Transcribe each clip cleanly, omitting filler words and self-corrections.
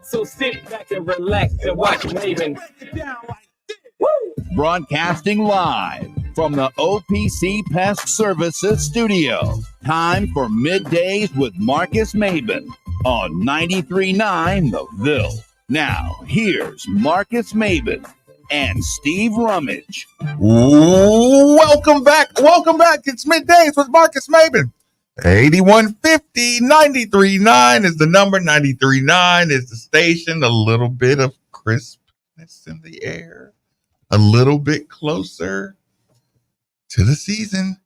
So sit back and relax and watch Maven. Broadcasting live from the OPC Pest Services studio. Time for Middays with Marcus Maben on 93.9 The Ville. Now, here's Marcus Maben and Steve Rummage. Welcome back. It's Middays with Marcus Maben. 8150 93.9 is the number. 93.9 is the station. A little bit of crispness in the air. A little bit closer to the season.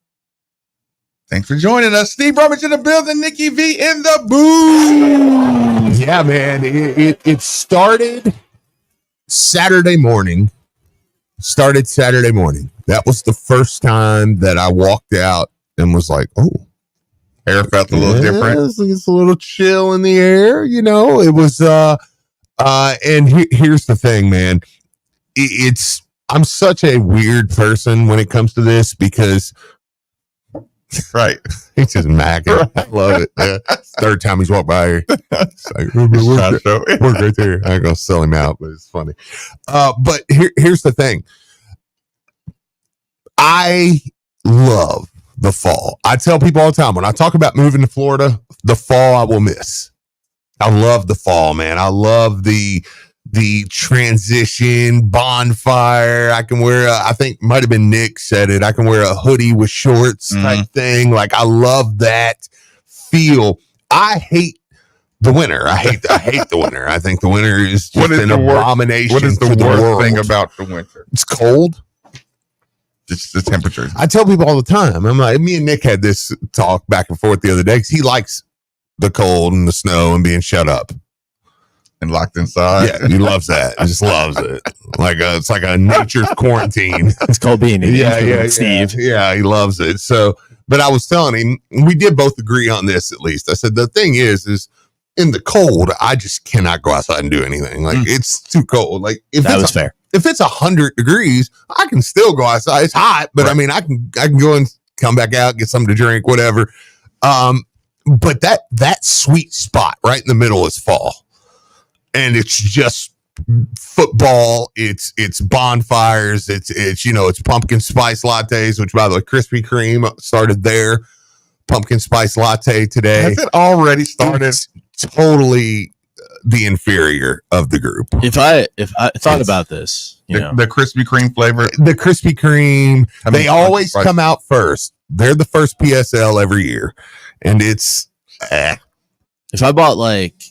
Thanks for joining us. Steve Rummage in the building. Nikki V in the booth. Yeah, man. It started Saturday morning. That was the first time that I walked out and was like, oh. Air felt a little different. It's a little chill in the air, you know. It was and here's the thing, man. I'm such a weird person when it comes to this because right. He's just macking. Right. I love it. Third time he's walked by here. It's like, we're right there. I ain't gonna sell him out, but it's funny. But here's the thing. I love the fall. I tell people all the time when I talk about moving to Florida, the fall I will miss. I love the fall, man. I love the transition bonfire. I can wear I think might have been Nick said it. I can wear a hoodie with shorts type thing. Like I love that feel. I hate the winter. I hate the winter. I think the winter is just an abomination. What is the worst thing about the winter? It's cold. It's the temperatures. I tell people all the time. I'm like, me and Nick had this talk back and forth the other day because he likes the cold and the snow and being shut up and locked inside. Yeah, he loves that. He just loves it. Like it's like a nature's quarantine. It's called being in Steve. Yeah, he loves it. So, but I was telling him, we did both agree on this at least. I said the thing is in the cold, I just cannot go outside and do anything. Like it's too cold. Like that was fair. If it's 100 degrees, I can still go outside. It's hot, but right. I mean, I can go and come back out, get something to drink, whatever. But that sweet spot right in the middle is fall, and it's just football. It's bonfires. It's pumpkin spice lattes, which by the way, Krispy Kreme started their pumpkin spice latte today. Has it already started? It's totally the inferior of the group. If I thought about this, the Krispy Kreme flavor, the Krispy Kreme, they always come out first. They're the first PSL every year, and it's. If I bought like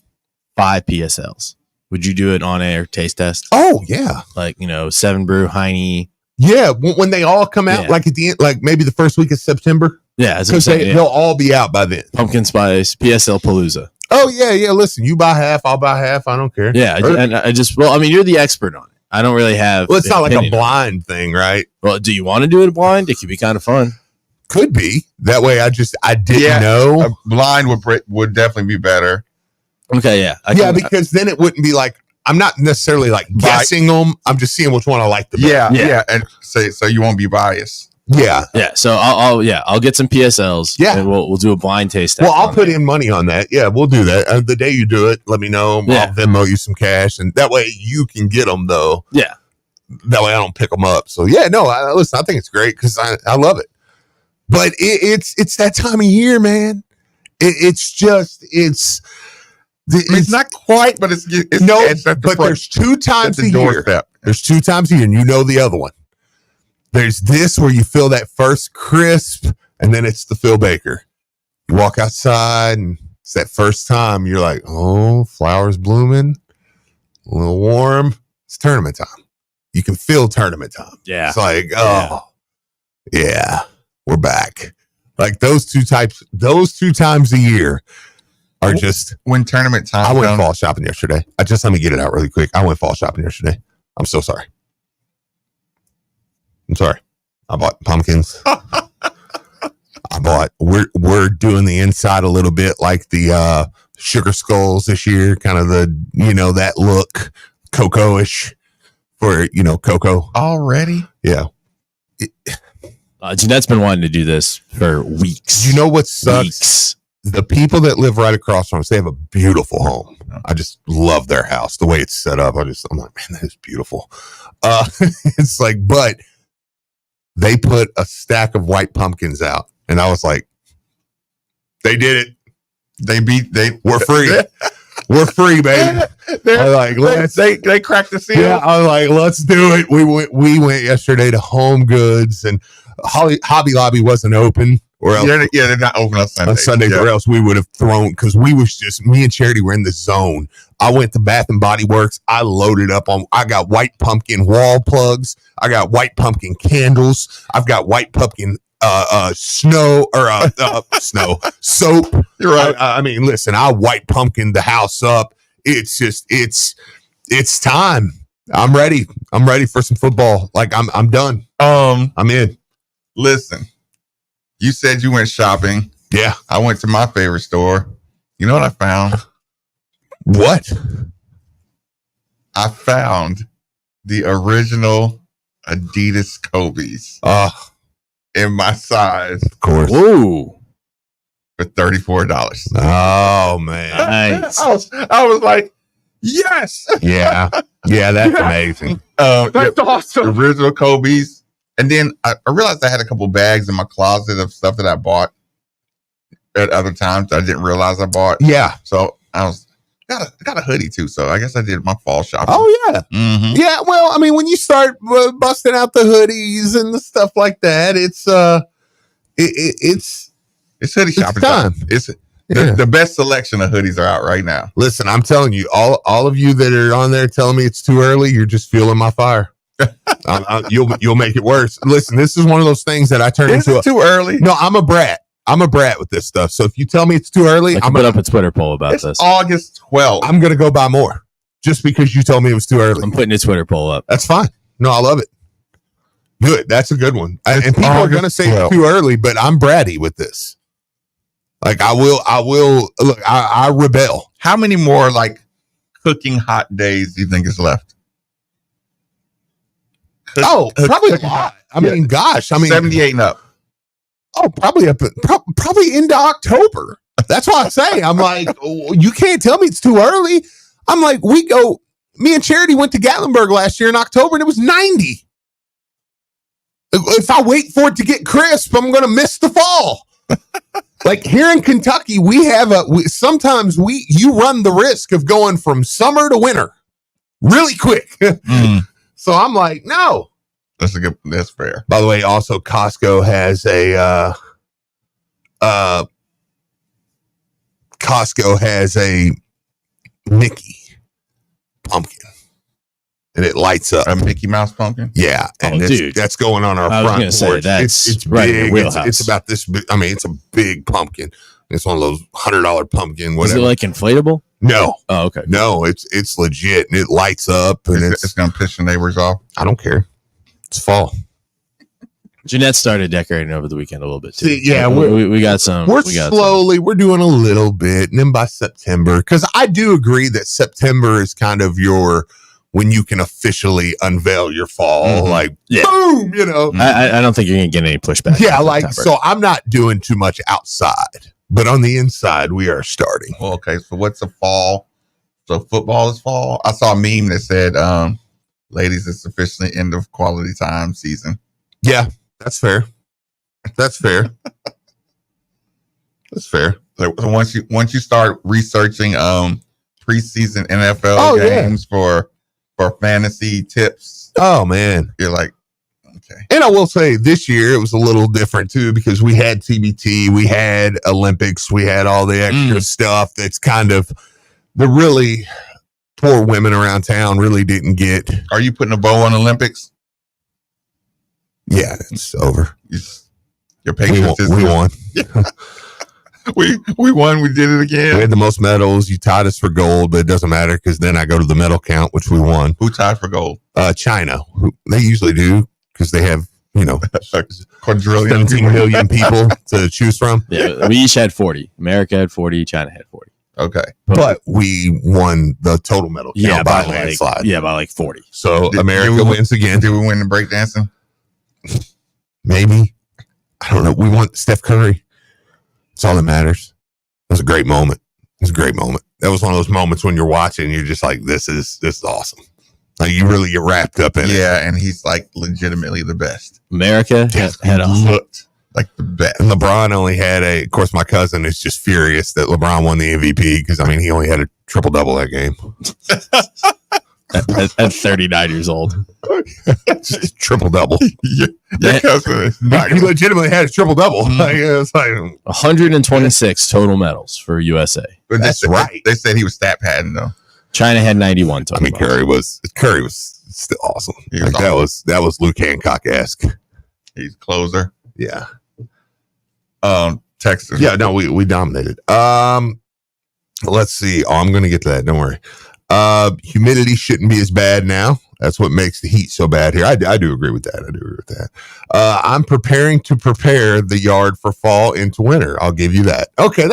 5 PSLs, would you do it on air taste test? Oh yeah, like 7 Brew, Heine. Yeah, when they all come out, like at the end, like maybe the first week of September. Yeah, because they'll all be out by then. Pumpkin spice PSL Palooza. Oh yeah. Listen, you buy half, I'll buy half. I don't care. Yeah, and you're the expert on it. I don't really have. Well, it's not like a blind thing, right? Well, do you want to do it blind? It could be kind of fun. Could be that way. I didn't know. A blind would definitely be better. Okay, yeah, because then it wouldn't be like I'm not necessarily like guessing them. I'm just seeing which one I like the best. Yeah, and so you won't be biased. Yeah. So I'll get some PSLs. Yeah, and we'll do a blind taste test. Well, I'll put in money on that. Yeah, we'll do that. The day you do it, let me know. Yeah. I'll Venmo you some cash, and that way you can get them though. Yeah. That way I don't pick them up. So yeah, no, listen, I think it's great because I love it. But it's that time of year, man. It's not quite, but it's no. But there's 2 times a year. There's 2 times a year, and you know the other one. There's this where you feel that first crisp, and then it's the Phil Baker. You walk outside, and it's that first time you're like, oh, flowers blooming, a little warm. It's tournament time. You can feel tournament time. Yeah. It's like, oh, yeah, we're back. Like those two times a year are just when tournament time. I went fall shopping yesterday. Let me get it out really quick. I went fall shopping yesterday. I'm so sorry. I'm sorry. I bought pumpkins. We're doing the inside a little bit like the sugar skulls this year, kind of the, that look cocoa-ish for, cocoa. Already? Yeah. Jeanette's been wanting to do this for weeks. You know what sucks? the people that live right across from us, they have a beautiful home. I just love their house, the way it's set up. I'm like, man, that is beautiful. It's like, but they put a stack of white pumpkins out, and I was like, they did it. We're free. We're free, baby. I'm like, they cracked the seal. yeah, I was like, let's do it. We went yesterday to Home Goods, and Hobby Lobby wasn't open, or else They're not open on Sunday. on Sundays, or else we would have thrown, because we was just, me and Charity were in the zone. I went to Bath and Body Works. I loaded up on, I got white pumpkin wall plugs. I got white pumpkin candles. I've got white pumpkin snow soap. You're right. I mean, listen, I white pumpkin the house up. It's just, it's time. I'm ready. I'm ready for some football. Like I'm done. I'm in. Listen, you said you went shopping. Yeah. I went to my favorite store. You know what I found? What? I found the original Adidas Kobe's in my size Of course. Whoa. for $34. Oh man. Nice. I was like, yes. Yeah. Yeah, that's amazing. That's awesome. Original Kobe's. And then I realized I had a couple bags in my closet of stuff that I bought at other times I didn't realize I bought. Yeah. So I got a hoodie too. So I guess I did my fall shopping. Oh yeah. Mm-hmm. Yeah. Well, I mean, when you start busting out the hoodies and the stuff like that, it's It's hoodie shopping time. It's Yeah. the best selection of hoodies are out right now. Listen, I'm telling you, all of you that are on there telling me it's too early, you're just fueling my fire. You'll make it worse. Listen, this is one of those things that I turn Is into. it too early? No, I'm a brat. I'm a brat with this stuff. So if you tell me it's too early, I can I'm put up a Twitter poll about It's this. August 12th. I'm gonna go buy more just because you told me it was too early. I'm putting a Twitter poll up. That's fine. No, I love it. Good. That's a good one. It's And people are August gonna say 12th. it's too early, but I'm bratty with this. Like I will look. I rebel. How many more like cooking hot days do you think is left? Probably a lot. I mean, gosh. I mean, 78 and up. Oh, probably probably into October. That's why I say I'm like, oh, you can't tell me it's too early. I'm like, me and Charity went to Gatlinburg last year in October and it was 90. If I wait for it to get crisp, I'm going to miss the fall. Like here in Kentucky, sometimes you run the risk of going from summer to winter really quick. So I'm like, no. That's fair. By the way, also Costco has a Mickey pumpkin, and it lights up. A Mickey Mouse pumpkin. Yeah, and dude. that's going on our I was front gonna say, porch. that's It's right in your big. wheelhouse. It's about this big. I mean, it's a big pumpkin. It's one of those $100 pumpkin. Is Whatever. it like inflatable? No, Oh, okay. no, it's legit, and it lights up, and It's gonna piss your neighbors off. I don't care. It's fall. Jeanette started decorating over the weekend a little bit too. See, yeah, we got some. We're we got we're doing a little bit, and then by September, because I do agree that September is kind of when you can officially unveil your fall, Mhm. like Yeah. boom, you know. I don't think you're gonna get any pushback. Yeah, in like September. so. I'm not doing too much outside, but on the inside, we are starting. Well, okay, so what's a fall? So football is fall. I saw a meme that said, ladies, it's officially end of quality time season. Yeah, that's fair. That's fair. That's fair. So once you start researching preseason NFL games for fantasy tips, Oh man. you're like, okay. And I will say this year it was a little different too because we had TBT, we had Olympics, we had all the extra stuff that's kind of the really poor women around town really didn't get. Are you putting a bow on Olympics? Yeah, it's over. Your We patriotism. won. We won. We did it We again. had the most medals. You tied us for gold, but it doesn't matter because then I go to the medal count, which we won. Who tied for gold? China, they usually do because they have, Quadrillion. 17 million people to choose from. Yeah, we each had 40. America had 40. China had 40. Okay. But we won the total medal count by a landslide. by like 40. So Did America we- wins again. Did we win the breakdancing? Maybe. I don't know. We want Steph Curry. That's all that matters. was a great moment. It was a great moment. That was one of those moments when you're watching, and you're just like, this is awesome. Like, you really get wrapped up in it. Yeah, and he's like legitimately the best. America had a Looked like the best. And LeBron only had of course, my cousin is just furious that LeBron won the MVP because, I mean, he only had a triple-double that game. at 39 years old. Just triple-double. Your Yeah. cousin is not He legitimately had a triple-double. Like, it was like, 126 total medals for USA. But That's right. They said he was stat padding though. China had 91 I total mean, medals. Curry was still awesome. He was Like, awesome. that was Luke Hancock-esque. He's closer. Yeah. Texas. Yeah, no, we dominated. Let's see. Oh, I'm gonna get to that. Don't worry. Humidity shouldn't be as bad now. That's what makes the heat so bad here. I do agree with that. I'm preparing to prepare the yard for fall into winter. I'll give you that. Okay,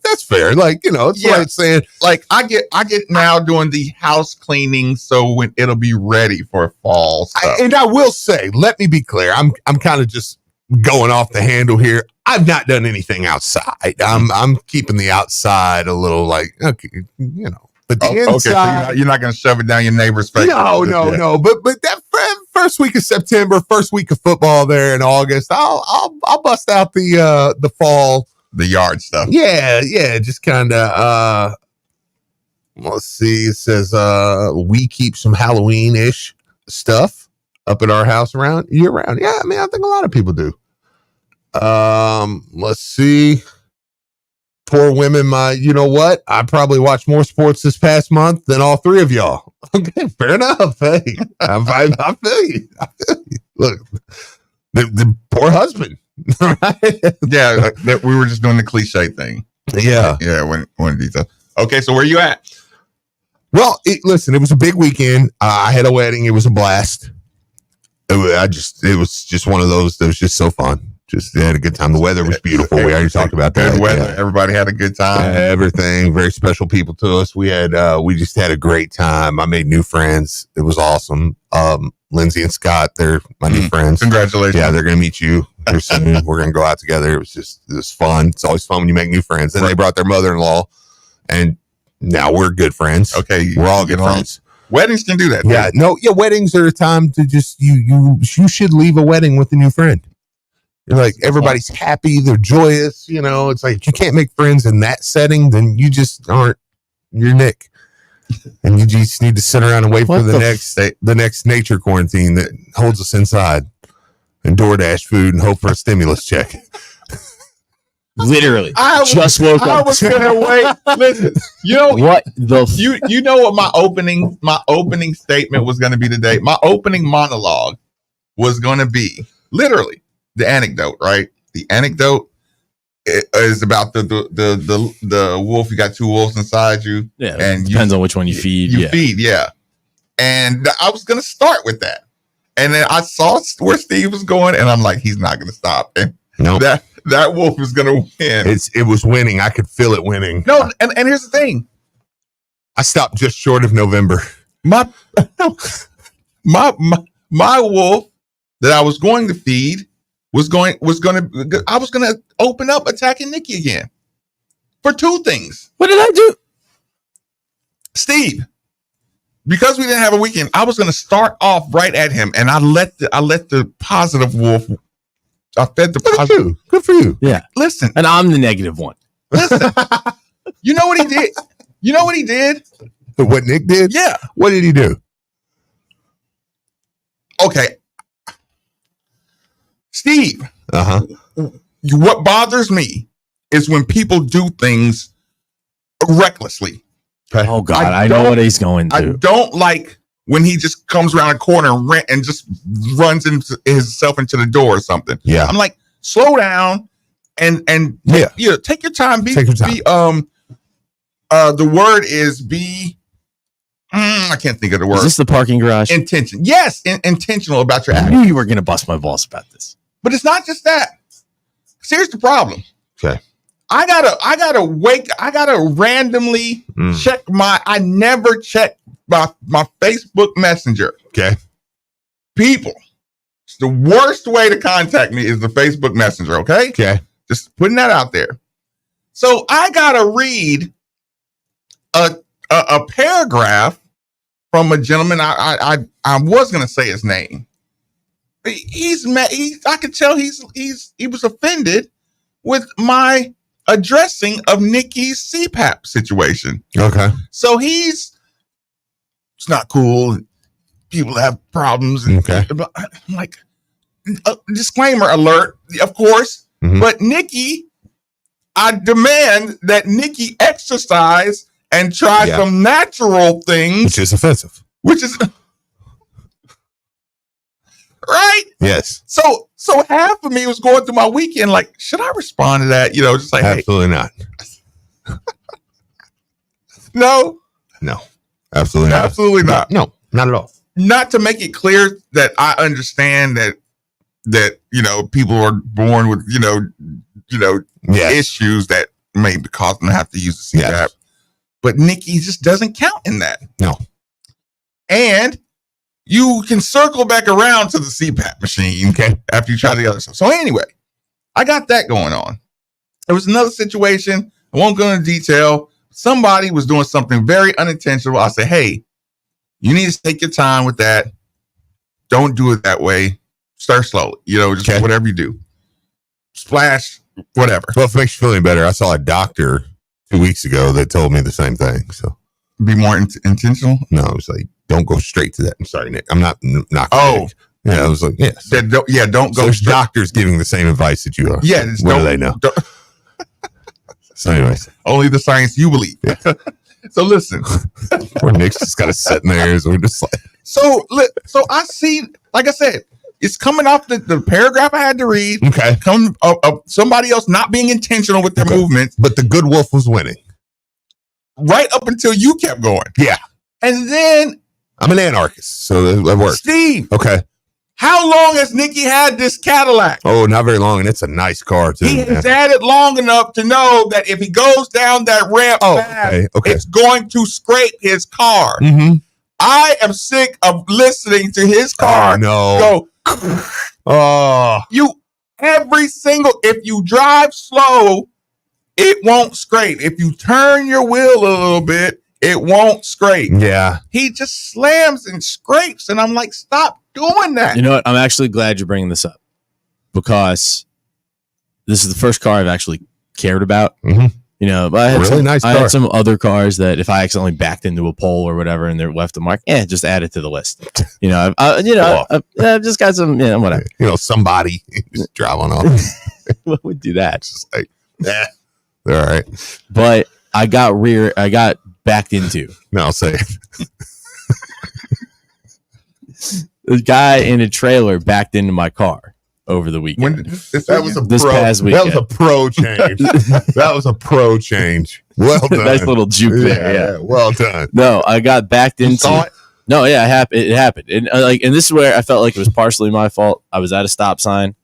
that's fair. Like, you know, it's Yeah. like saying, Like I get now doing the house cleaning, so when it'll be ready for fall stuff. and I will say, let me be clear. I'm kind of just going off the handle here. I've not done anything outside. I'm keeping the outside a little like, okay, you know. But the Okay, so inside, you're not going to shove it down your neighbor's face. no. Yeah. But that first week of September, first week of football there in August, I'll bust out the fall. The yard stuff. Yeah, just kind of. Let's see. It says we keep some Halloween-ish stuff up at our house around year round. Yeah, I mean, I think a lot of people do. Let's see. Poor women, you know what? I probably watched more sports this past month than all three of y'all. Okay, fair enough. Hey, I feel you. Look, the poor husband. Right? Yeah, we were just doing the cliche thing. Yeah. Yeah, when these. Okay, so where you at? Well, listen, it was a big weekend. I had a wedding. It was a blast. It was just one of those that was just so fun. Just had a good time. The weather was beautiful. We already talked about that. Good weather. Yeah. Everybody had a good time. Everything. Very special people to us. We just had a great time. I made new friends. It was awesome. Lindsay and Scott, they're my new friends. Congratulations. Yeah, they're gonna meet you here soon. We're gonna go out together. It was fun. It's always fun when you make new friends. Then they brought their mother-in-law, and now we're good friends. Okay, We're all good get along. friends. Weddings can do that. Yeah, weddings are a time to just you should leave a wedding with a new friend. You're like, everybody's happy, they're joyous, you know. It's like, if you can't make friends in that setting, then you just aren't you're Nick. And you just need to sit around and wait for the next nature quarantine that holds us inside and DoorDash food and hope for a stimulus check. Literally. I just woke I up. was gonna wait. Listen, you know What the you know what my opening statement was going to be today. My opening monologue was going to be literally the anecdote, right? The anecdote is about the wolf. You got two wolves inside you. Yeah, and depends on which one you feed. You feed, yeah. And I was going to start with that, and then I saw where Steve was going, and I'm like, he's not going to stop. And No, that wolf is going to win. it was winning. I could feel it winning. No, and here's the thing. I stopped just short of November. My wolf that I was going to feed I was going to open up attacking Nikki again for two things. What did I do? Steve, because we didn't have a weekend, I was going to start off right at him, and I let the positive wolf. I fed the Look at positive. you. Good for you. Yeah. Listen, And I'm the negative one. you know what he did? You know what he did? What Nick did? Yeah. What did he do? Okay. Steve, what bothers me is when people do things recklessly. Oh God, I I know don't- what he's going I to. don't like when he just comes around a corner and just runs himself into the door or something. Yeah. I'm like, slow down and Yeah. take your time. Take your time. The word is be. I can't think of the Is word. this the parking garage? Intention. Yes, intentional about your I act. knew you were going to bust my balls about this. But it's not just that. Here's the problem. Okay. I gotta randomly check I never check my Facebook Messenger. Okay. People, it's the worst way to contact me is the Facebook Messenger, okay? Okay. Just putting that out there. So I gotta read a paragraph from a gentleman. I was gonna say his name. He's mad. I could tell he was offended with my addressing of Nikki's CPAP situation. Okay. So it's not cool. People have problems. And, Okay. I'm like, disclaimer alert, of course. Mhm. But Nikki, I demand that Nikki exercise and try Yeah. some natural things, Which is offensive. which is right. Yes. So half of me was going through my weekend like, should I respond to that? Just like, hey, Absolutely not. no, Absolutely not. absolutely not. No, not at all. Not to make it clear that I understand that people are born with Yes. issues that may cause them to have to use the CPAP. Yes. But Nikki just doesn't count in that. No. And you can circle back around to the CPAP machine, okay, after you try the other stuff. So anyway, I got that going on. There was another situation. I won't go into detail. Somebody was doing something very unintentional. I said, hey, you need to take your time with that. Don't do it that way. Start slowly. Just Okay. whatever you do. Splash, whatever. Well, if it makes you feeling better, I saw a doctor 2 weeks ago that told me the same thing. So Be more intentional. no, it was like, don't go straight to that. I'm sorry, Nick. I'm not. Oh. Yeah, I was like, yes. Don't So go there's straight. doctors giving the same advice that you are. Yeah, just what do don't- they know? don't- So, anyways, only the science you believe. So listen. poor Nick's just got to sit in there. So we're just like, So I see, like I said, it's coming off the paragraph I had to read. okay. Come somebody else not being intentional with their Okay. movements, But the good wolf was winning. right up until you kept going. Yeah. And then I'm an anarchist, so that works. Steve, Okay. how long has Nikki had this Cadillac? Oh, not very long, and it's a nice car too. He man. has had it long enough to know that if he goes down that ramp fast, okay. it's going to scrape his car. Mm-hmm. I am sick of listening to his car Oh no. go. Oh, If you drive slow, it won't scrape. If you turn your wheel a little bit, it won't scrape. yeah. He just slams and scrapes, and I'm like, stop doing that. You know what? I'm actually glad you're bringing this up because this is the first car I've actually cared about. Mhm. But I had Really nice I car. had some other cars that if I accidentally backed into a pole or whatever and they're left a mark, just add it to the list. I've just got some, whatever. Somebody just drive on off. What would do that? Just like, yeah, they're all right. But I got backed into. No, I'll say it. The guy in a trailer backed into my car over the weekend. That was a This pro. past That was weekend. a pro change. That was a pro change. Well done. Nice little juke there. Yeah. Well done. No, I got backed You into. saw it? No, yeah, it happened, and and this is where I felt like it was partially my fault. I was at a stop sign,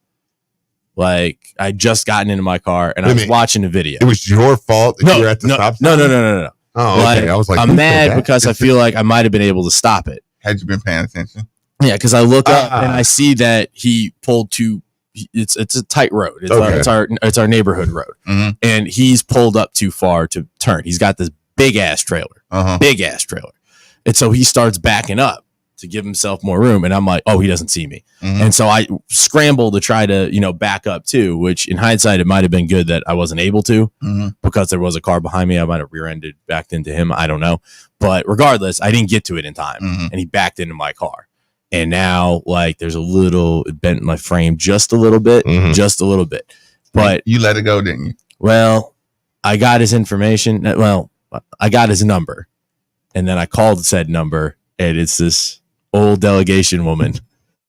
like I just gotten into my car, and I Wait a was minute. watching a video. It was your fault that you were at the stop sign? No. Oh, okay. Like, I was like, I'm who said mad that? because I feel like I might have been able to stop it. Had you been paying attention? Yeah, because I look up Ah. and I see that he pulled to. It's a tight road. Okay. It's our neighborhood road, Mhm. and he's pulled up too far to turn. He's got this big ass trailer. Uh-huh. And so he starts backing up to give himself more room. And I'm like, oh, he doesn't see me. Mhm. And so I scramble to try to, back up too, which in hindsight, it might have been good that I wasn't able to Mhm. because there was a car behind me. I might have rear-ended, backed into him. I don't know. But regardless, I didn't get to it in time Mhm. and he backed into my car. And now there's a little it bent my frame just a little bit, Mhm. But You let it go, didn't you? well, I got his information. Well, I got his number, and then I called said number, and it's this old delegation woman,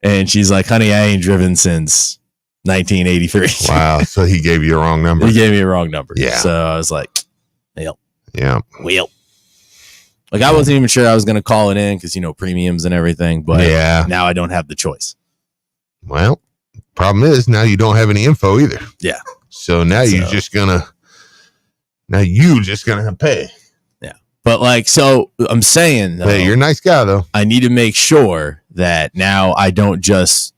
and she's like, "Honey, I ain't driven since 1983." Wow. So he gave you the wrong number. He gave me a wrong number. Yeah. So I was like, Yeah. "Well," like I wasn't even sure I was gonna call it in because premiums and everything, but Yeah. now I don't have the choice. Well, problem is now you don't have any info either. Yeah. So now you So- just gonna pay. But so I'm saying, though, Hey, you're a nice guy though. I need to make sure that now I don't just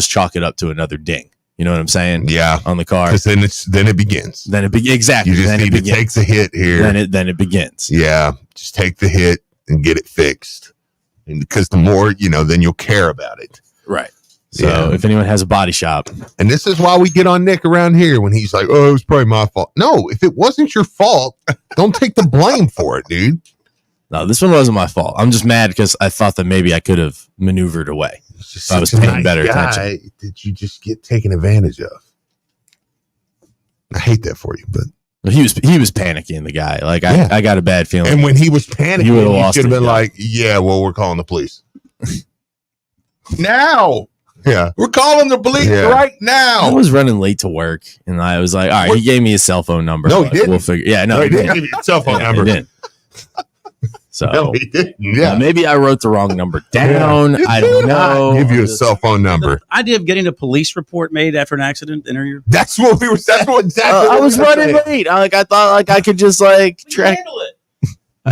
chalk it up to another ding. You know what I'm saying? Yeah. On the car. Because then it begins. Exactly. You just then need to take the hit here. Then it begins. Yeah. Just take the hit and get it fixed. And because the more, then you'll care about it. Right. So if anyone has a body shop. And this is why we get on Nick around here when he's like, oh, it was probably my fault. No, if it wasn't your fault, don't take the blame for it, dude. No, this one wasn't my fault. I'm just mad because I thought that maybe I could have maneuvered away. Just I was such a paying better attention. Did you just get taken advantage of? I hate that for you, but He was panicking, the guy. Like I got a bad feeling. and when he was panicking, You would've he lost should have it, been yeah. like, yeah, well, we're calling the police. Now Yeah. we're calling the police Yeah. right I now. was running late to work, and I was like, all right, he gave me his cell phone number. No, he but didn't. We'll figure. Yeah, no, No, he he didn't didn't. give you your cell phone Yeah, number. he didn't. So No, he didn't. Yeah. maybe I wrote the wrong number down. You I did don't not know. give you a Just- cell phone number. The idea of getting a police report made after an accident interview. That's what we were. That's what exactly. I what was we were running saying. late. I thought I could just track.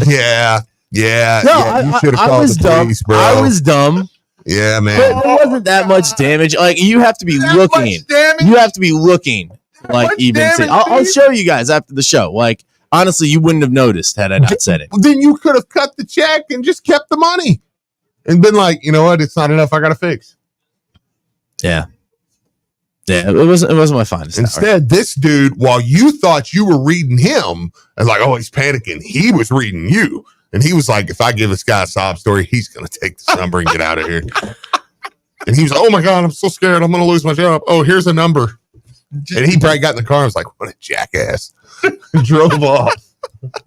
Yeah. Yeah. No, yeah. You should have I called was the dumb. police, bro. I was dumb. Yeah, But man. there wasn't that much damage. Like you have to be That looking. much damage? You have to be looking. Like much even. damage, I'll dude? show you guys after the show. Like honestly, you wouldn't have noticed had I not said it. Then you could have cut the check and just kept the money and been like, you know what? It's not enough. I got to fix. Yeah. Yeah, it wasn't my finest hour. Instead, this dude, while you thought you were reading him, and like, oh, he's panicking, he was reading you. And he was like, if I give this guy a sob story, he's going to take this number and get out of here. And he was like, oh my God, I'm so scared. I'm going to lose my job. Oh, here's a number. And he probably got in the car and was like, what a jackass. Drove off.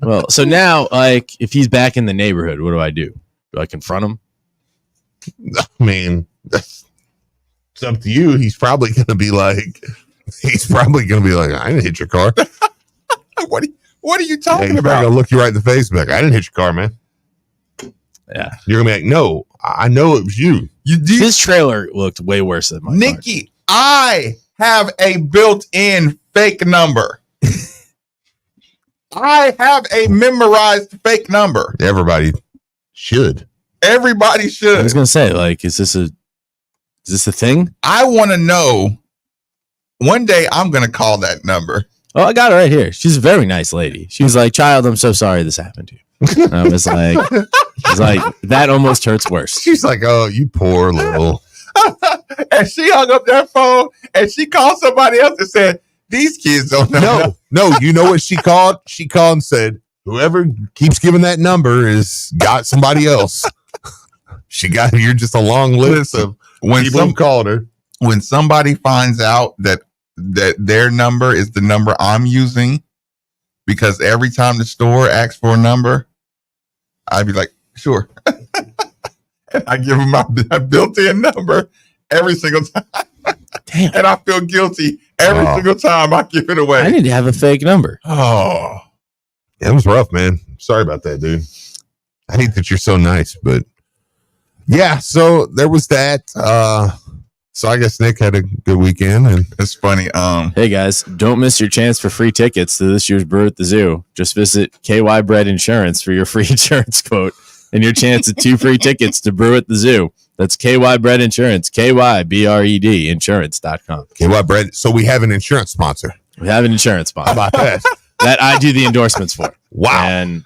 Well, so now, like, if he's back in the neighborhood, what do I do? Do I confront him? I mean, it's up to you. He's probably going to be like, I didn't hit your car. What are you Yeah, talking he's about? probably going to look you right in the face and be like, I didn't hit your car, man. Yeah. You're going to be like, no, I know it was you. His trailer looked way worse than my car. Nikki, I have a built-in fake number. I have a memorized fake number. Everybody should. Everybody I was should. gonna say, like, is this a thing? I want to know. One day I'm going to call that number. Oh, I got it right here. She's a very nice lady. She was like, "Child, I'm so sorry this happened to you." And I was like, that almost hurts worse. She's like, oh, you poor little. And she hung up that phone and she called somebody else and said, these kids don't know. No, you know what she called? She called and said, whoever keeps giving that number is got somebody else. You're just a long list of When people who called her. when somebody finds out that their number is the number I'm using, because every time the store asks for a number, I'd be like, sure. And I give them my built-in number every single time. Damn, And I feel guilty every Oh. single time I give it I away. need to have a fake number. Oh, It was rough, man. Sorry about that, dude. I hate that you're so nice, but yeah, so there was that. So I guess Nick had a good weekend, and it's funny. Hey guys, don't miss your chance for free tickets to this year's Brew at the Zoo. Just visit KY Bread Insurance for your free insurance quote and your chance at 2 free tickets to Brew at the Zoo. That's KY Bread Insurance, KYBRED insurance.com. KY Bread. So we have an insurance sponsor. We have an insurance How sponsor about that? that I do the endorsements for. Wow. And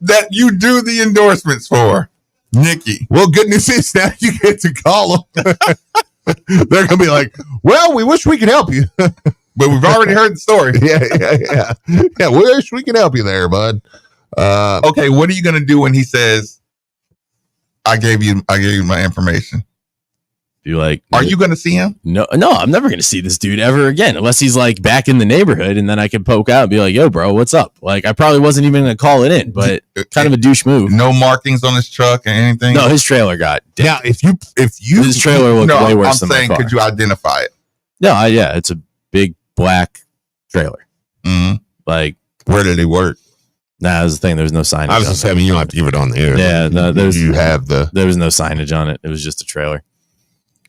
that you do the endorsements for, Nikki. Well, good news is now you get to call them. They're gonna be like, "Well, we wish we could help you." But we've already heard the story. Yeah. We wish we could help you there, bud. Okay, what are you gonna do when he says, I gave you my information? you like, Are you gonna see him? No, I'm never going to see this dude ever again unless he's like back in the neighborhood and then I can poke out and be like, yo, bro, what's up? Like, I probably wasn't even going to call it in, but kind of a douche move. No markings on his truck or anything? No, his trailer got now, if you his trailer looked No, way I'm worse than my saying, car. could you identify it? No, yeah, it's a big black trailer. Mhm. Like, where did he work? nah, that was the thing. There was no signage. I was on just it. saying, you don't have to give it on the air. Yeah, no, there's- you have the. There was no signage on it. It was just a trailer.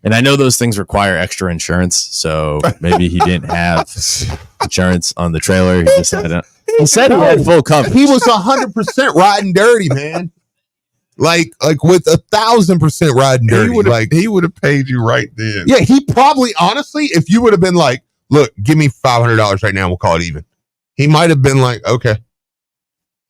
And I know those things require extra insurance, so maybe he didn't have insurance on the trailer. He just had he said he had full coverage. He was 100% riding dirty, man. Like with 1,000% riding dirty. He would have paid you right then. Yeah, he probably, honestly, if you would have been like, look, give me $500 right now, we'll call it even. He might have been like, okay.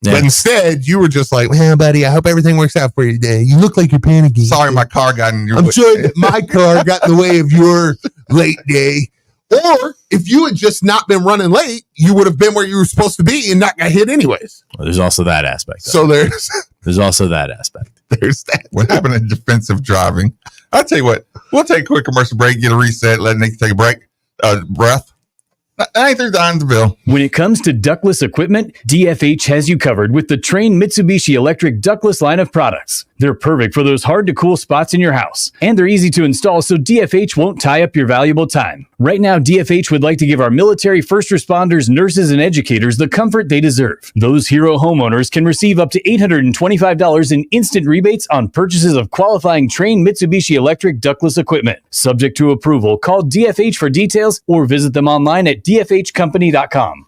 Yeah. But instead, you were just like, man, buddy, I hope everything works out for you today. You look like you're panicking. Sorry, my car got in your way. I'm sure that my car got in the way of your late day. Or if you had just not been running late, you would have been where you were supposed to be and not got hit anyways. Well, there's also that aspect. So there's also that aspect. There's that. What happened to defensive driving? I'll tell you what, we'll take a quick commercial break, get a reset, let Nick take a break, breath. 93.9 The Ville. When it comes to ductless equipment, DFH has you covered with the Trane Mitsubishi Electric ductless line of products. They're perfect for those hard-to-cool spots in your house, and they're easy to install so DFH won't tie up your valuable time. Right now, DFH would like to give our military, first responders, nurses, and educators the comfort they deserve. Those hero homeowners can receive up to $825 in instant rebates on purchases of qualifying Trane Mitsubishi Electric ductless equipment. Subject to approval, call DFH for details or visit them online at dfhcompany.com.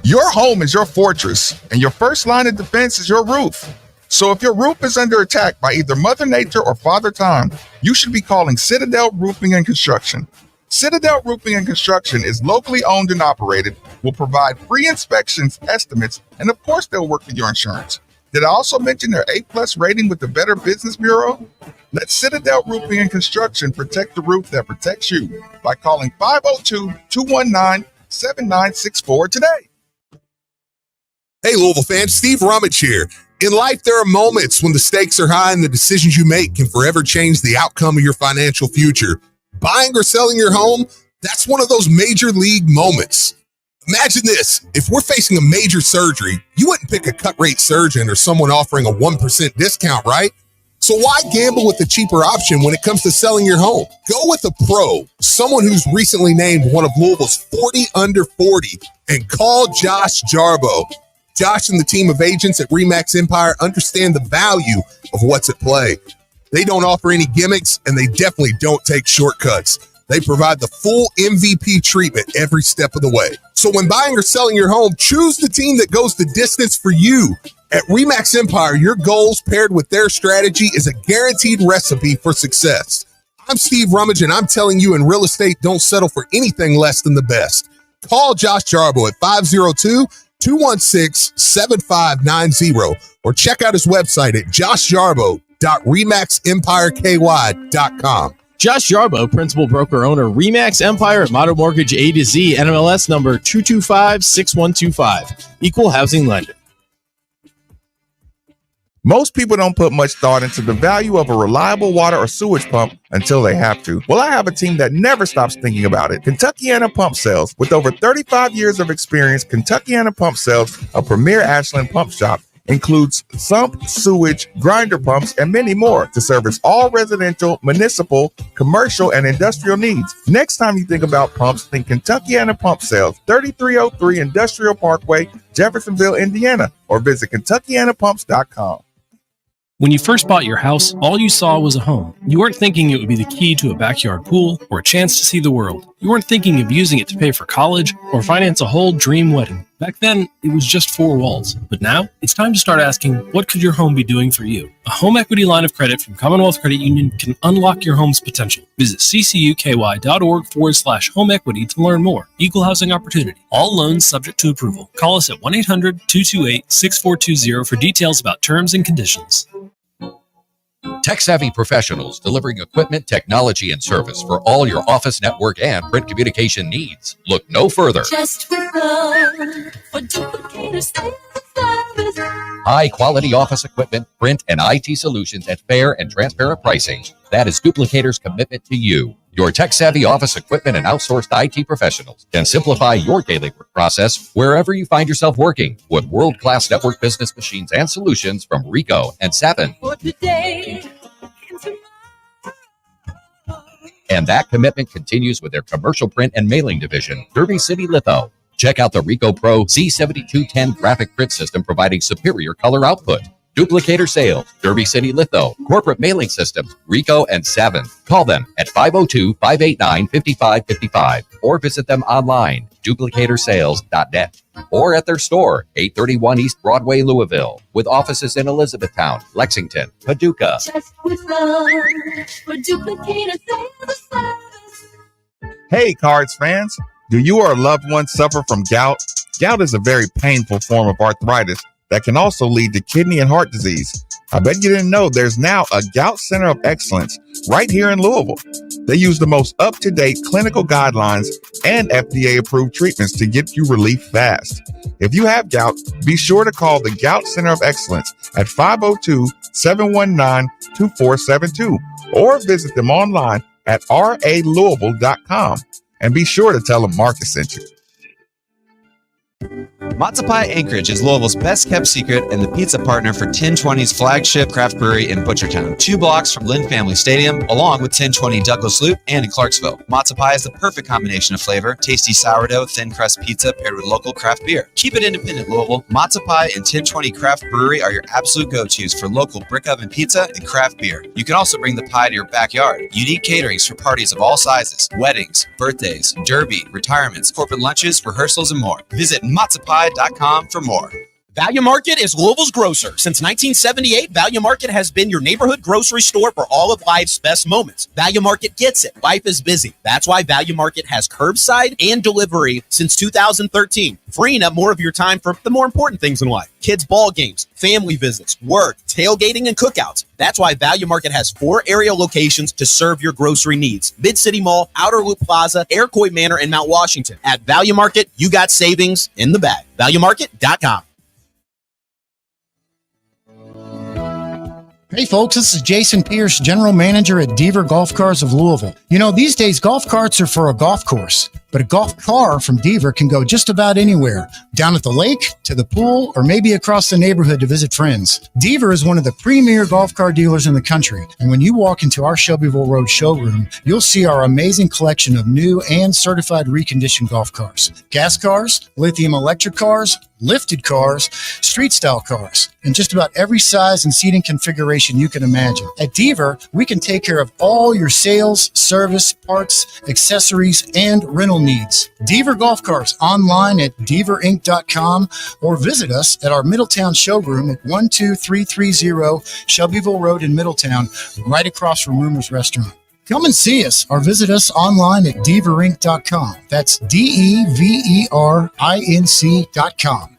Your home is your fortress, and your first line of defense is your roof. So if your roof is under attack by either Mother Nature or Father Time, you should be calling Citadel Roofing and Construction. Citadel Roofing and Construction is locally owned and operated, will provide free inspections, estimates, and of course they'll work with your insurance. Did I also mention their A+ rating with the Better Business Bureau? Let Citadel Roofing and Construction protect the roof that protects you by calling 502-219-7964 today. Hey, Louisville fans, Steve Rummage here. In life, there are moments when the stakes are high and the decisions you make can forever change the outcome of your financial future. Buying or selling your home, that's one of those major league moments. Imagine this. If we're facing a major surgery, you wouldn't pick a cut-rate surgeon or someone offering a 1% discount, right? So why gamble with the cheaper option when it comes to selling your home? Go with a pro, someone who's recently named one of Louisville's 40 under 40, and call Josh Jarbo. Josh and the team of agents at RE/MAX Empire understand the value of what's at play. They don't offer any gimmicks, and they definitely don't take shortcuts. They provide the full MVP treatment every step of the way. So when buying or selling your home, choose the team that goes the distance for you. At RE/MAX Empire, your goals paired with their strategy is a guaranteed recipe for success. I'm Steve Rummage, and I'm telling you, in real estate, don't settle for anything less than the best. Call Josh Jarbo at 502-216-7590 or check out his website at joshjarbo.remaxempireky.com. Josh Jarbo, principal broker owner, RE/MAX Empire at Modern Mortgage A to Z, NMLS number 2256125, equal housing lender. Most people don't put much thought into the value of a reliable water or sewage pump until they have to. Well, I have a team that never stops thinking about it. Kentuckiana Pump Sales. With over 35 years of experience, Kentuckiana Pump Sales, a premier Ashland pump shop, includes sump, sewage, grinder pumps, and many more to service all residential, municipal, commercial, and industrial needs. Next time you think about pumps, think Kentuckiana Pump Sales, 3303 Industrial Parkway, Jeffersonville, Indiana, or visit KentuckianaPumps.com. When you first bought your house, all you saw was a home. You weren't thinking it would be the key to a backyard pool or a chance to see the world. You weren't thinking of using it to pay for college or finance a whole dream wedding. Back then, it was just four walls. But now, it's time to start asking, what could your home be doing for you? A home equity line of credit from Commonwealth Credit Union can unlock your home's potential. Visit ccuky.org/home equity to learn more. Equal housing opportunity. All loans subject to approval. Call us at 1-800-228-6420 for details about terms and conditions. Tech-savvy professionals delivering equipment, technology, and service for all your office, network, and print communication needs. Look no further. Just for Duplicator service. High-quality office equipment, print, and IT solutions at fair and transparent pricing. That is Duplicator's commitment to you. Your tech-savvy office equipment and outsourced IT professionals can simplify your daily work process wherever you find yourself working with world-class network business machines and solutions from Ricoh and Sapin. For today and tomorrow. And that commitment continues with their commercial print and mailing division, Derby City Litho. Check out the Ricoh Pro C7210 graphic print system providing superior color output. Duplicator Sales, Derby City Litho, Corporate Mailing Systems, Ricoh and Savin. Call them at 502-589-5555. or visit them online, duplicatorsales.net, or at their store, 831 East Broadway, Louisville, with offices in Elizabethtown, Lexington, Paducah. Just with love for Duplicator Sales Service. Hey, Cards fans, do you or a loved one suffer from gout? Gout is a very painful form of arthritis that can also lead to kidney and heart disease. I bet you didn't know there's now a Gout Center of Excellence right here in Louisville. They use the most up-to-date clinical guidelines and FDA-approved treatments to get you relief fast. If you have gout, be sure to call the Gout Center of Excellence at 502-719-2472 or visit them online at ralouisville.com. And be sure to tell them Marcus sent you. Matzo Pie Anchorage is Louisville's best kept secret and the pizza partner for 1020's flagship craft brewery in Butchertown, 2 blocks from Lynn Family Stadium, along with 1020 Douglas Loop and in Clarksville. Matzo Pie is the perfect combination of flavor, tasty sourdough, thin crust pizza paired with local craft beer. Keep it independent, Louisville. Matzo Pie and 1020 Craft Brewery are your absolute go-tos for local brick oven pizza and craft beer. You can also bring the pie to your backyard. Unique caterings for parties of all sizes, weddings, birthdays, derby, retirements, corporate lunches, rehearsals, and more. Visit matzapie.com for more. Value Market is Louisville's grocer. Since 1978, Value Market has been your neighborhood grocery store for all of life's best moments. Value Market gets it. Life is busy. That's why Value Market has curbside and delivery since 2013, freeing up more of your time for the more important things in life. Kids' ball games, family visits, work, tailgating, and cookouts. That's why Value Market has 4 area locations to serve your grocery needs. Mid-City Mall, Outer Loop Plaza, Iroquois Manor, and Mount Washington. At Value Market, you got savings in the bag. ValueMarket.com. Hey folks, this is Jason Pierce, General Manager at Deaver Golf Cars of Louisville. You know, these days golf carts are for a golf course, but a golf car from Deaver can go just about anywhere, down at the lake, to the pool, or maybe across the neighborhood to visit friends. Deaver is one of the premier golf car dealers in the country, and when you walk into our Shelbyville Road showroom, you'll see our amazing collection of new and certified reconditioned golf cars. Gas cars, lithium electric cars, lifted cars, street style cars, and just about every size and seating configuration you can imagine. At Deaver, we can take care of all your sales, service, parts, accessories, and rental needs. Deaver Golf Cars online at deaverinc.com or visit us at our Middletown showroom at 12330 Shelbyville Road in Middletown, right across from Rumors Restaurant. Come and see us or visit us online at deaverinc.com. That's DEVERINC.com.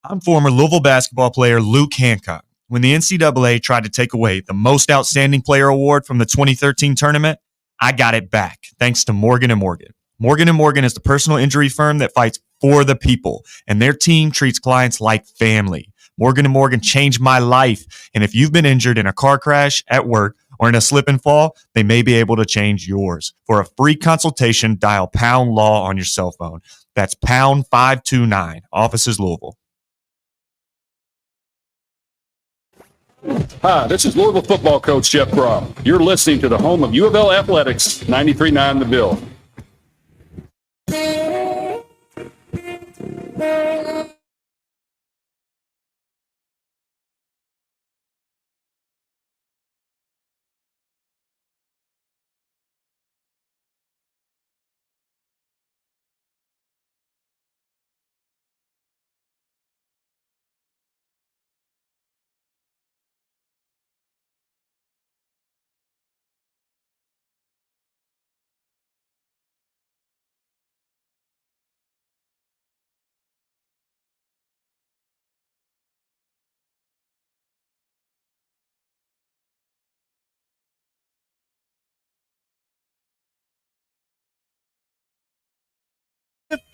I'm former Louisville basketball player Luke Hancock. When the NCAA tried to take away the Most Outstanding Player Award from the 2013 tournament, I got it back thanks to Morgan & Morgan. Morgan & Morgan is the personal injury firm that fights for the people, and their team treats clients like family. Morgan & Morgan changed my life, and if you've been injured in a car crash, at work, or in a slip and fall, they may be able to change yours. For a free consultation, dial Pound Law on your cell phone. That's Pound 529, Offices Louisville. Hi, this is Louisville football coach Jeff Brown. You're listening to the home of U of L Athletics, 93.9 The Bill.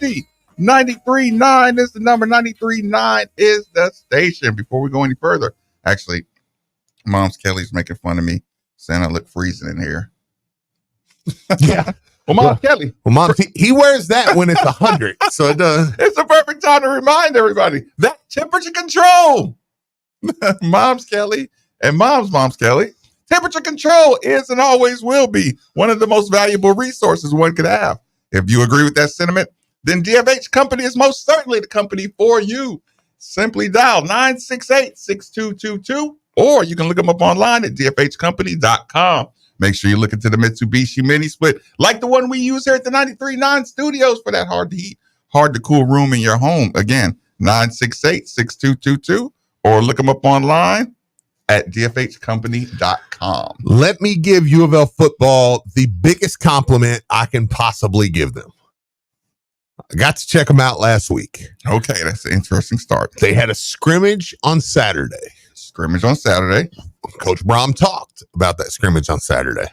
$50. 93.9 is the number. 93.9 is the station. Before we go any further, actually, Mom's Kelly's making fun of me, saying I look freezing in here. Yeah. Well, Mom Kelly. Well, Mom, he wears that when it's 100. So it does. It's the perfect time to remind everybody that temperature control. Mom's Kelly and Mom's Kelly. Temperature control is and always will be one of the most valuable resources one could have. If you agree with that sentiment, then DFH Company is most certainly the company for you. Simply dial 968-6222, or you can look them up online at dfhcompany.com. Make sure you look into the Mitsubishi Mini Split, like the one we use here at the 93.9 studios for that hard to heat, hard to cool room in your home. Again, 968-6222, or look them up online at dfhcompany.com. Let me give U of L football the biggest compliment I can possibly give them. I got to check them out last week. Okay, that's an interesting start. They had a scrimmage on Saturday. Coach Brom talked about that scrimmage on Saturday.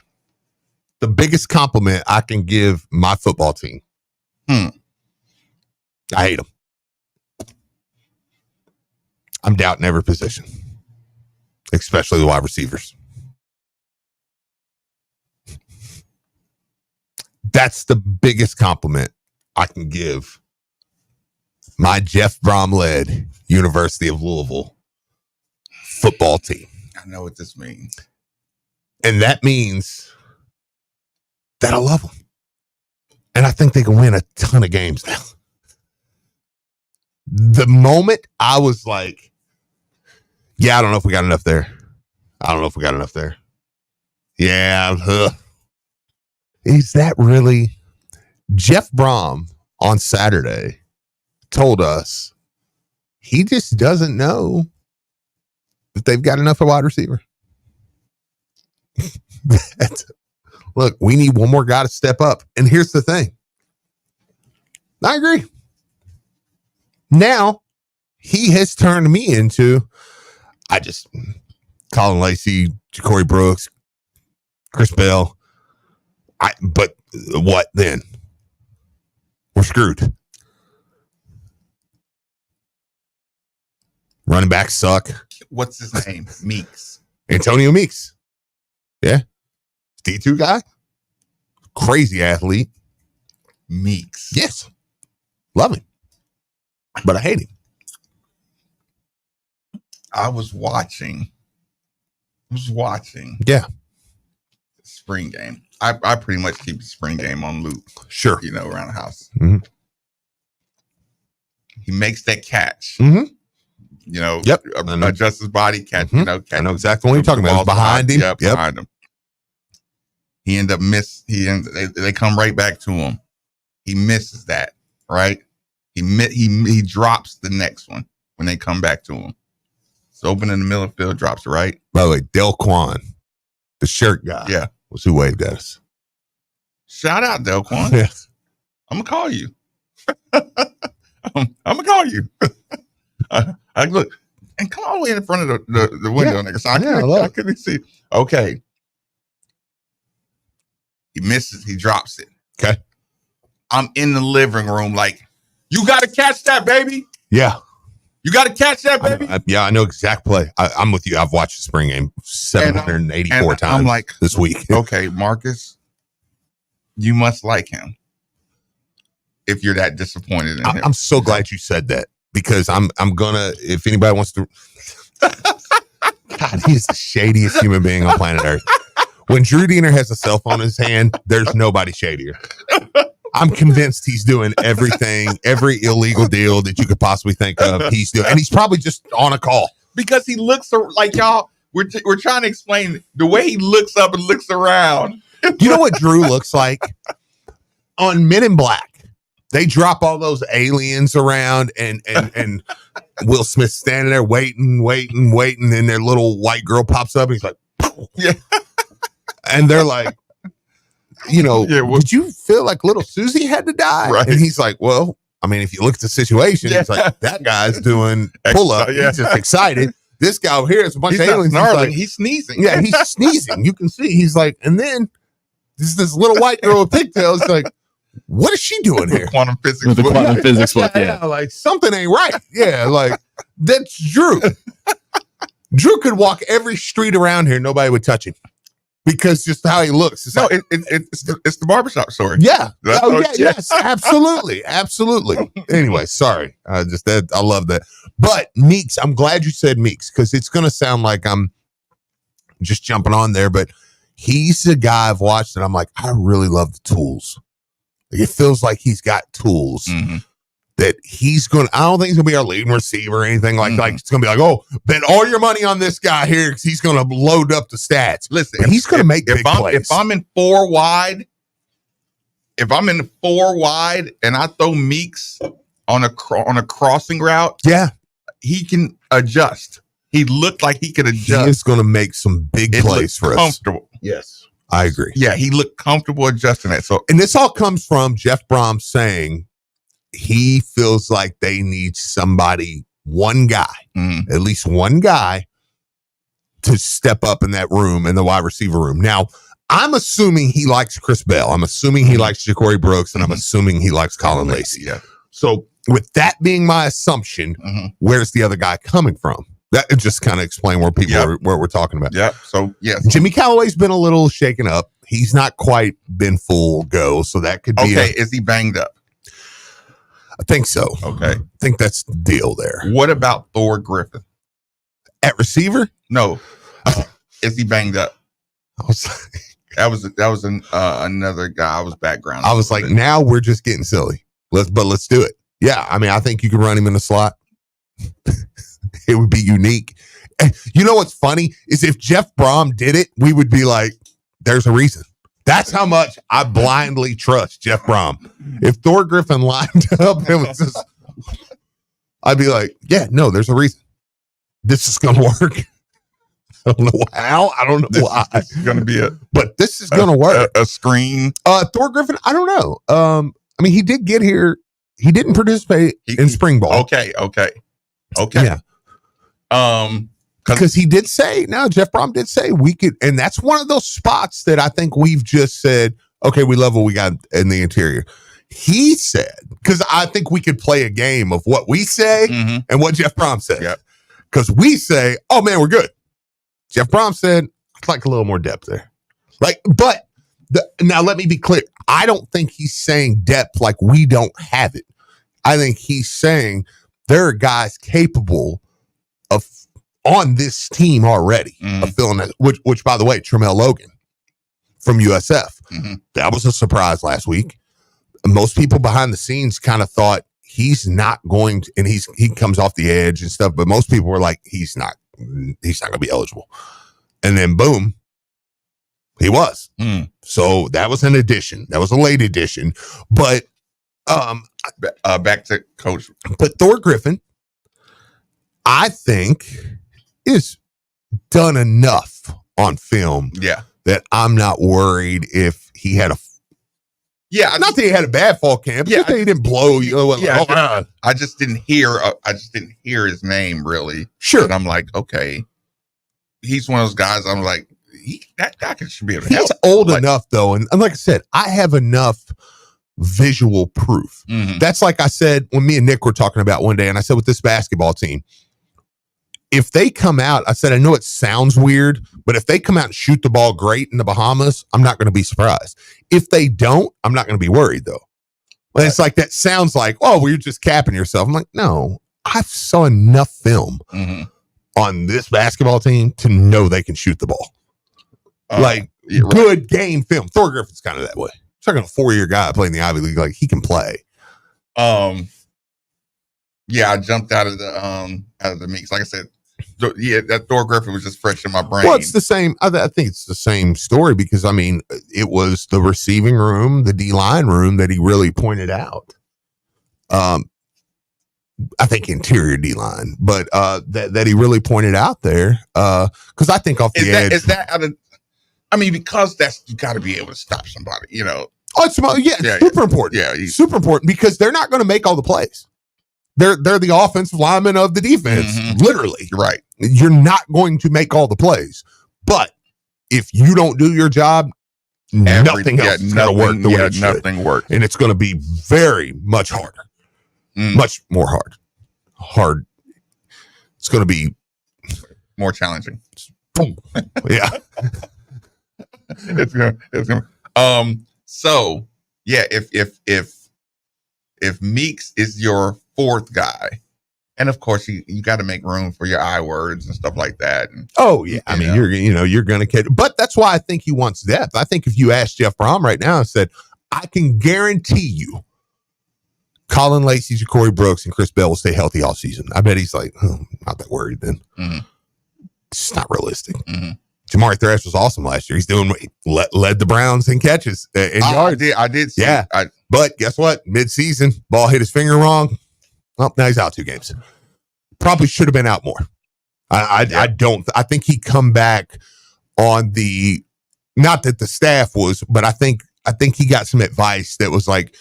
The biggest compliment I can give my football team. I hate them. I'm doubting every position, especially the wide receivers. That's the biggest compliment I can give my Jeff Brom-led University of Louisville football team. I know what this means. And that means that I love them. And I think they can win a ton of games now. The moment I was like, yeah, I don't know if we got enough there. Yeah. Is that really? Jeff Brom on Saturday told us he just doesn't know that they've got enough of wide receiver. Look, we need one more guy to step up. And here's the thing. I agree. Now, he has turned me into, Colin Lacey, Ja'Cory Brooks, Chris Bell. But what then? We're screwed. Running backs suck. What's his name? Meeks. Antonio Meeks. Yeah. D2 guy. Crazy athlete. Meeks. Yes. Love him. But I hate him. I was watching. Yeah. Spring game. I pretty much keep the spring game on loop. Sure. Around the house. Mm-hmm. He makes that catch. Mm-hmm. Yep. Adjusts his body, catch. Mm-hmm. I know exactly what you're talking about. Behind him. Yep. Behind him. He ended up they come right back to him. He misses that, right? He drops the next one when they come back to him. It's open in the middle of the field, drops it, right? By the way, Del Quan, the shirt guy, was who waved at us. Shout out, Del Quan. Yes. I'm gonna call you. I'm gonna call you. I look and come all the way in front of the window, nigga. So I couldn't see. Okay. He misses, he drops it. Okay. I'm in the living room, like, you gotta catch that, baby. Yeah. You gotta catch that, baby. I know exact play. I'm with you. I've watched the spring game 784 times I'm like, this week. Okay, Marcus, you must like him if you're that disappointed in him. I'm so glad you said that, because I'm gonna, if anybody wants to, God, he's the shadiest human being on planet Earth. When Drew Diener has a cell phone in his hand, there's nobody shadier. I'm convinced he's doing everything, every illegal deal that you could possibly think of. He's doing, and he's probably just on a call because he looks like y'all. We're trying to explain the way he looks up and looks around. You know what Drew looks like on Men in Black? They drop all those aliens around, and Will Smith standing there waiting, and their little white girl pops up, and he's like, yeah, and they're like, did you feel like little Susie had to die? Right. And he's like, well, I mean, if you look at the situation, it's like that guy's doing pull up. Yeah. He's just excited. This guy over here is a bunch of aliens. He's sneezing. Yeah, he's sneezing. You can see. He's like, and then this little white girl with pigtails. He's like, what is she doing here? Quantum physics. With the quantum physics book, Yeah, like something ain't right. Yeah, like that's Drew. Drew could walk every street around here, nobody would touch him. Because just how he looks. It's the barbershop story. Yeah. Yes. Yes, absolutely. Anyway, sorry. I love that. But Meeks, I'm glad you said Meeks, because it's going to sound like I'm just jumping on there, but he's the guy I've watched and I'm like, I really love the tools. It feels like he's got tools. Mm-hmm. that I don't think he's going to be our leading receiver or anything like it's going to be like, oh, bet all your money on this guy here because he's going to load up the stats. Listen, but he's going to make big plays. If I'm in four wide and I throw Meeks on a crossing route, he can adjust. He looked like he could adjust. He is going to make some big plays for us. Comfortable. Yes, I agree. Yeah, he looked comfortable adjusting that. So, and this all comes from Jeff Brom saying he feels like they need somebody, one guy, at least one guy, to step up in that room, in the wide receiver room. Now, I'm assuming he likes Chris Bell. I'm assuming he likes Ja'Cory Brooks, and I'm assuming he likes Colin Lacey. Yeah. So, with that being my assumption, where's the other guy coming from? That just kind of explain where people are, where we're talking about. Yeah. So, yes. Jimmy Callaway's been a little shaken up. He's not quite been full go, so that could be. Okay, is he banged up? I think so. Okay. I think that's the deal there. What about Thor Griffin? At receiver? No. Is he banged up? That was another guy I was background. I was like, now we're just getting silly. Let's do it. Yeah, I mean, I think you could run him in the slot. It would be unique. And you know what's funny is if Jeff Brom did it, we would be like, there's a reason. That's how much I blindly trust Jeff Brom. If Thor Griffin lined up, it was just, I'd be like, yeah, no, there's a reason. This is going to work. I don't know how. I don't know why. This is going to be but this is going to work. A screen. Thor Griffin, I don't know. I mean, he did get here. He didn't participate in spring ball. Okay. Yeah. Because he did say, Jeff Brom did say we could, and that's one of those spots that I think we've just said, okay, we love what we got in the interior. He said, because I think we could play a game of what we say and what Jeff Brom said. Because we say, oh man, we're good. Jeff Brom said, I'd like a little more depth there. Now let me be clear. I don't think he's saying depth like we don't have it. I think he's saying there are guys capable of on this team already of filling that, which by the way, Tramel Logan from USF. That was a surprise last week. Most people behind the scenes kind of thought he's not going to, and he comes off the edge and stuff, but most people were like, he's not going to be eligible. And then boom, he was. So that was an addition. That was a late addition. But back to coach. But Thor Griffin, I think, is done enough on film that I'm not worried if he had not that he had a bad fall camp. Just that he didn't blow you. I just didn't hear. I just didn't hear his name really. Sure. And I'm like, okay, he's one of those guys. I'm like, that guy should be able to help. He's old enough though, and like I said, I have enough visual proof. That's like I said when me and Nick were talking about one day, and I said with this basketball team, if they come out, I said, I know it sounds weird, but if they come out and shoot the ball great in the Bahamas, I'm not going to be surprised. If they don't, I'm not going to be worried though. But it's like, that sounds like, oh, well, you're just capping yourself. I'm like, no, I saw enough film on this basketball team to know they can shoot the ball. Good game film. Thor Griffin's kind of that way. It's like a 4-year guy playing the Ivy League. Like, he can play. I jumped out of the mix. Like I said, that Thor Griffin was just fresh in my brain. Well, it's the same. I think it's the same story because, I mean, it was the receiving room, the D-line room that he really pointed out. I think interior D-line, but that he really pointed out there. Because I think off the edge. Because you got to be able to stop somebody, you know. Oh, it's super important. Yeah, super important because they're not going to make all the plays. They're the offensive linemen of the defense, literally. Right. You're not going to make all the plays, but if you don't do your job, nothing else is going to work the way it should. Nothing works, and it's going to be very much harder, much more hard. It's going to be more challenging. Yeah. It's gonna. So yeah, if Meeks is your fourth guy, and of course you got to make room for your I words and stuff like that. And, I mean, you're going to catch, but that's why I think he wants depth. I think if you ask Jeff Brom right now and said, I can guarantee you Colin Lacey, Ja'Cory Brooks, and Chris Bell will stay healthy all season. I bet he's like, not that worried then. It's just not realistic. Jamari Thrash was awesome last year. He's doing led the Browns in catches and yards. I did see Yeah. But guess what? Mid-season, ball hit his finger wrong. Well, now he's out 2 games. Probably should have been out more. I think he come back on the, not that the staff was, but I think he got some advice that was like,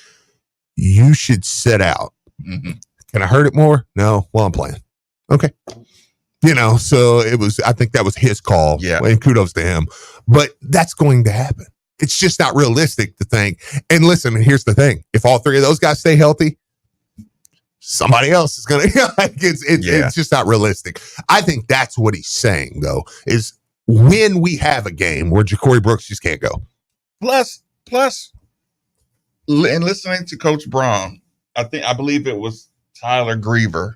you should sit out. Can I hurt it more? No. Well, I'm playing. Okay. So I think that was his call. Yeah. And kudos to him. But that's going to happen. It's just not realistic to think. And listen, here's the thing. If all 3 of those guys stay healthy, somebody else is going to, it's just not realistic. I think that's what he's saying, though, is when we have a game where Ja'Cory Brooks just can't go. Plus, and listening to Coach Braun, I believe it was Tyler Griever,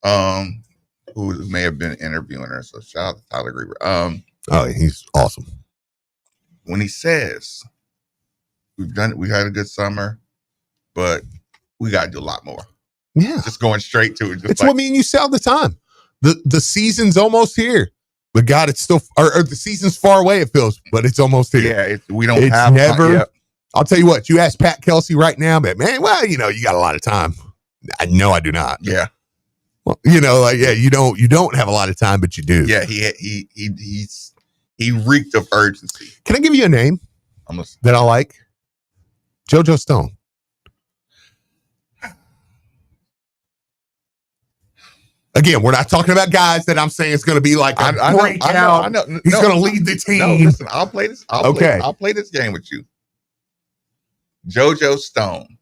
who may have been interviewing her. So shout out to Tyler Griever. He's awesome. When he says, we had a good summer, but we got to do a lot more. Yeah. Just going straight to it. It's what me and you say all the time. The season's almost here. But God, it's still, or the season's far away, it feels, but it's almost here. Yeah, we don't have never. Yep. I'll tell you what, you ask Pat Kelsey right now, but man, well, you got a lot of time. I know I do not. Yeah. Well, you don't have a lot of time, but you do. Yeah, he reeked of urgency. Can I give you a name that I like? JoJo Stone. Again, we're not talking about guys that I'm saying it's going to be like a breakout. I know. He's going to lead the team. No, listen, I'll play this. I'll Okay. play this game with you. JoJo Stone.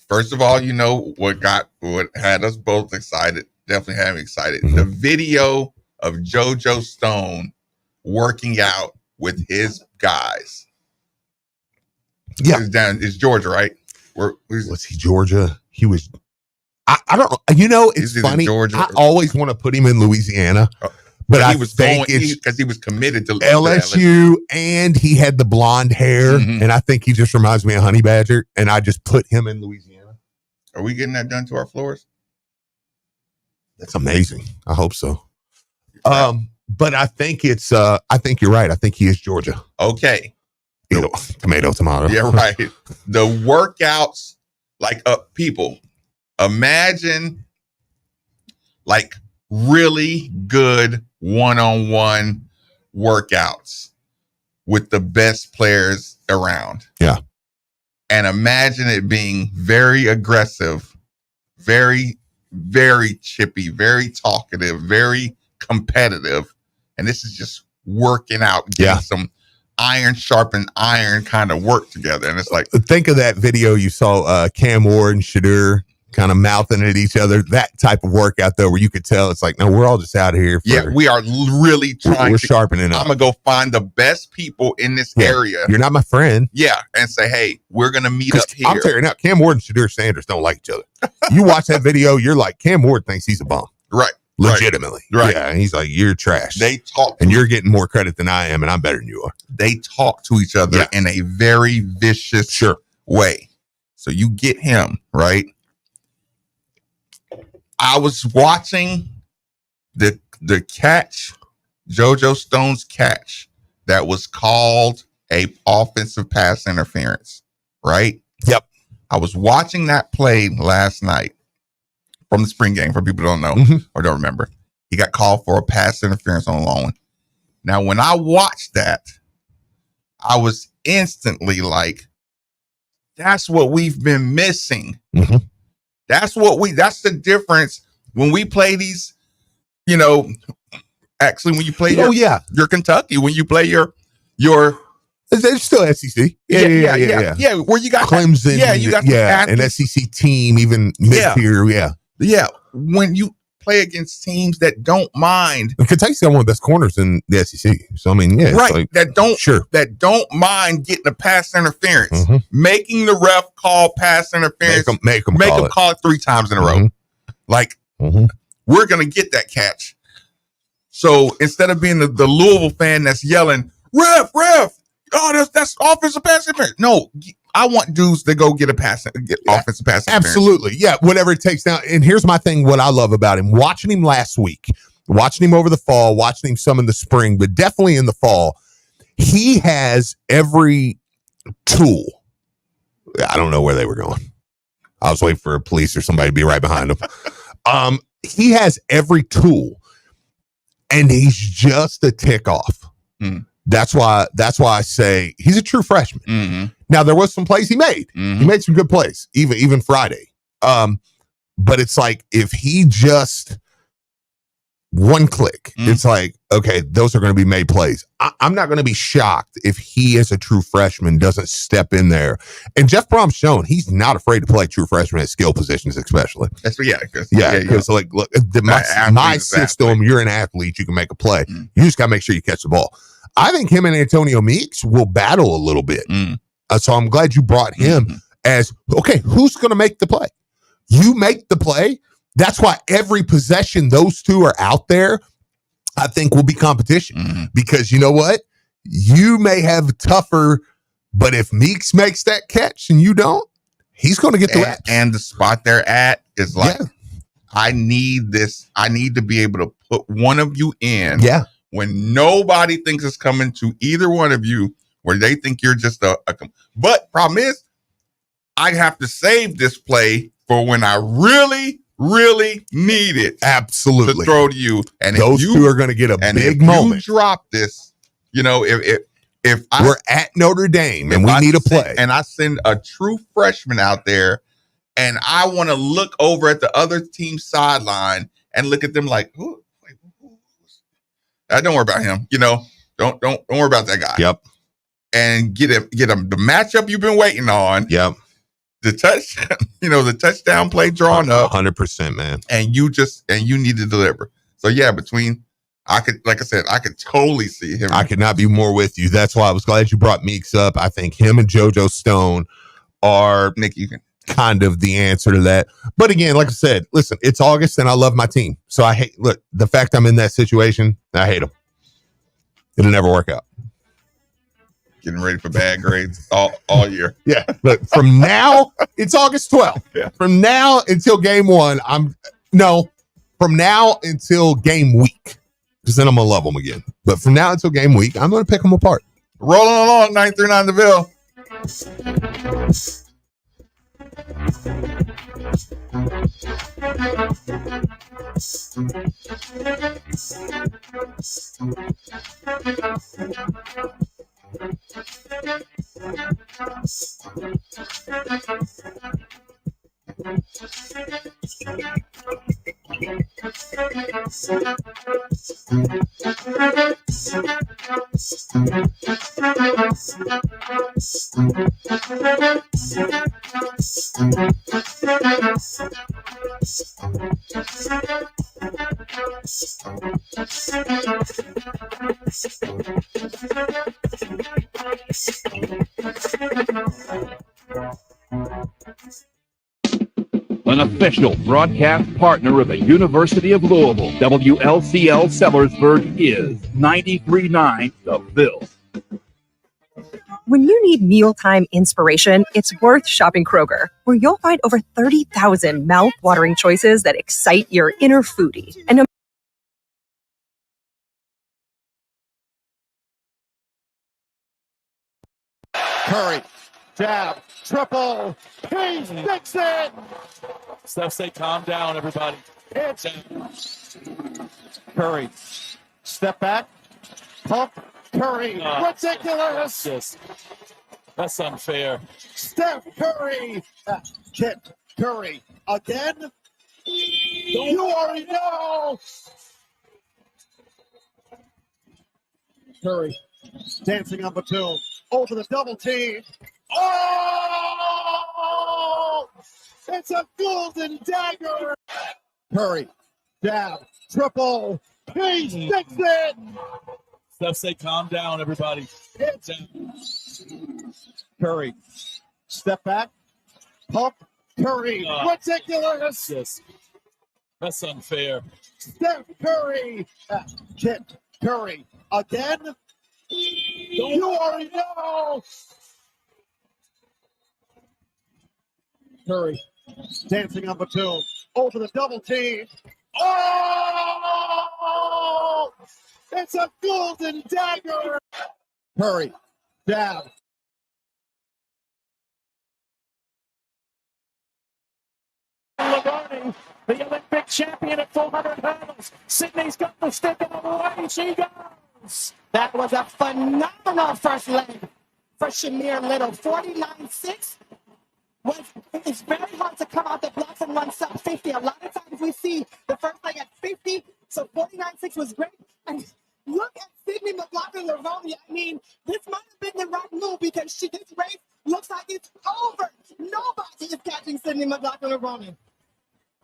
First of all, what had us both excited. Definitely had me excited. The video of JoJo Stone working out with his guys. Yeah, it's Georgia, right? Was he Georgia? He was. I don't know. It's funny. Georgia? I always want to put him in Louisiana, but I think it's because he was committed to LSU, and he had the blonde hair, and I think he just reminds me of Honey Badger, and I just put him in Louisiana. Are we getting that done to our floors? That's amazing. I hope so. But I think it's. I think you're right. I think he is Georgia. Okay. Tomato. Yeah, right. The workouts, like people. Imagine like really good one-on-one workouts with the best players around. Yeah. And imagine it being very aggressive, very, very chippy, very talkative, very competitive. And this is just working out, getting some iron sharpened iron kind of work together. And it's like, think of that video you saw Cam Ward and Shadur kind of mouthing at each other, that type of workout though, where you could tell it's like, no, we're all just out of here. We are really trying. We're sharpening up. I'm gonna go find the best people in this area. You're not my friend. Yeah, and say, hey, we're gonna meet up here. I'm telling you now, Cam Ward and Shadur Sanders don't like each other. You watch that video, you're like, Cam Ward thinks he's a bum. Right. Legitimately. Right. Yeah. And he's like, you're trash. They talk. And you're getting more credit than I am, and I'm better than you are. They talk to each other in a very vicious way. So you get him, right? I was watching the catch, JoJo Stone's catch, that was called a offensive pass interference, right? Yep. I was watching that play last night from the spring game, for people who don't know or don't remember. He got called for a pass interference on a long one. Now, when I watched that, I was instantly like, that's what we've been missing. That's the difference when we play these, actually when you play your Kentucky, when you play your they're still SEC. Yeah. Where you got Clemson. You got an SEC team, even mid-tier. Yeah. When you play against teams that don't mind. And Kentucky's got one of the best corners in the SEC. So I mean, right. That don't mind getting a pass interference, making the ref call pass interference, make them call it 3 times in a row. Like we're gonna get that catch. So instead of being the Louisville fan that's yelling, ref, oh, that's offensive pass interference. No, I want dudes to go get offensive pass. Absolutely. Yeah, whatever it takes now. And here's my thing, what I love about him. Watching him last week, watching him over the fall, watching him some in the spring, but definitely in the fall, he has every tool. I don't know where they were going. I was waiting for a police or somebody to be right behind him. He has every tool, and he's just a tick off. Mm. That's why I say he's a true freshman. Mm-hmm. Now there was some plays he made. Mm-hmm. He made some good plays, even Friday. But it's like if he just one click, it's like, okay, those are going to be made plays. I'm not going to be shocked if he, as a true freshman, doesn't step in there. And Jeff Brom's shown he's not afraid to play true freshmen at skill positions, especially. Because like, look, my system, you're an athlete, you can make a play. You just got to make sure you catch the ball. I think him and Antonio Meeks will battle a little bit. So I'm glad you brought him as, okay, who's going to make the play? You make the play. That's why every possession those two are out there, I think will be competition. Because you know what? You may have tougher, but if Meeks makes that catch and you don't, he's going to get the reps. And the spot they're at is like, I need this. I need to be able to put one of you in. Yeah. When nobody thinks it's coming to either one of you, where they think you're just but problem is, I have to save this play for when I really need it. Absolutely. To throw to you. And those two are going to get a big moment. You drop this, if we're at Notre Dame and we need a play, and I send a true freshman out there, and I want to look over at the other team's sideline and look at them like, who? Don't worry about him. Don't worry about that guy. Yep. And get him the matchup you've been waiting on. Yep. The the touchdown play drawn up 100%, man. And you need to deliver. So yeah, I could totally see him. I could not be more with you. That's why I was glad you brought Meeks up. I think him and JoJo Stone are kind of the answer to that. But again, like I said, listen, it's August and I love my team. So look, the fact I'm in that situation, I hate them. It'll never work out. Getting ready for bad grades all year. Yeah. Look, from now, it's August 12th. Yeah. From now until game one, from now until game week, because then I'm going to love them again. But from now until game week, I'm going to pick them apart. Rolling along, 939 DeVille. An official broadcast partner of the University of Louisville, WLCL Sellersburg is 93.9 The Ville. When you need mealtime inspiration, it's worth shopping Kroger, where you'll find over 30,000 mouth-watering choices that excite your inner foodie. And Curry, jab, triple, he sticks it! Steph, say calm down, everybody. It's Curry, step back, pump, Curry, ridiculous! That's unfair. Steph Curry, Kip Curry, again? You already know! Curry, dancing on Batum, over the double team. Oh! It's a golden dagger! Curry, jab, triple, he sticks it! Steph, say calm down, everybody. It's Curry, step back, pump, Curry, ridiculous! That's unfair. Steph Curry, Kip Curry, again? You already know! Curry dancing up a two. Over the double team. Oh! It's a golden dagger. Curry, jab. Labarne, the Olympic champion at 400 hurdles. Sydney's got the stick and away she goes. That was a phenomenal first leg for Shamir Little. 49.6. It's very hard to come out the blocks and run sub 50. A lot of times we see the first leg at 50, so 49.6 was great. And look at Sydney McLaughlin-Leroni. I mean, this might have been the right move because this race looks like it's over. Nobody is catching Sydney McLaughlin-Leroni.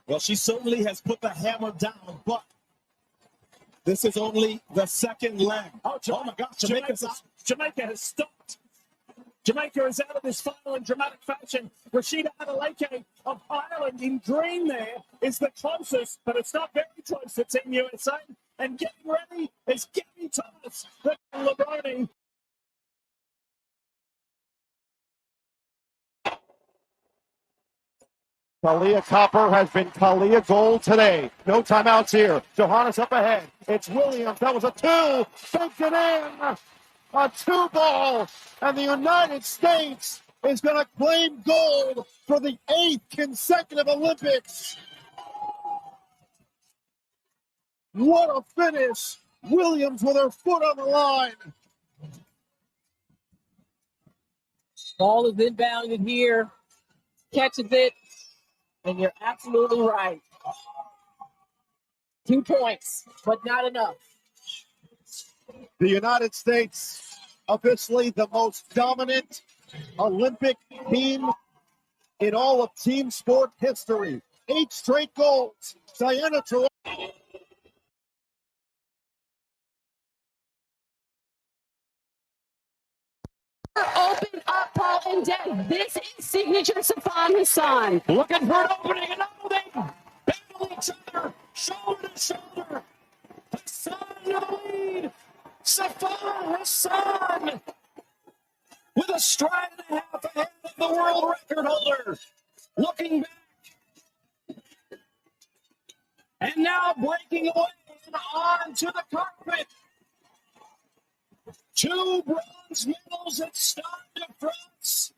Well, she certainly has put the hammer down, but this is only the second leg. Oh my gosh, Jamaica has stopped. Jamaica is out of this final in dramatic fashion. Rashida Adeleke of Ireland in green there is the closest, but it's not very close to Team USA. And getting ready is Gabby Thomas, the Labarne. Kalia Copper has been Kalia Gold today. No timeouts here. Johannes up ahead. It's Williams. That was a two. Baked it in. A two ball. And the United States is going to claim gold for the 8th consecutive Olympics. What a finish. Williams with her foot on the line. Ball is inbounded here. Catches it. And you're absolutely right. 2 points, but not enough. The United States, officially the most dominant Olympic team in all of team sport history. 8 straight golds. Diana Taurasi. Open up, Paul and Deb. This is signature Safan Hassan. Looking for an opening, and now they battle each other, shoulder to shoulder. Hassan in the lead. Safan Hassan with a stride and a half ahead of the world record holder. Looking back. And now breaking away and on to the carpet. 2 bronze medals at Stade de France.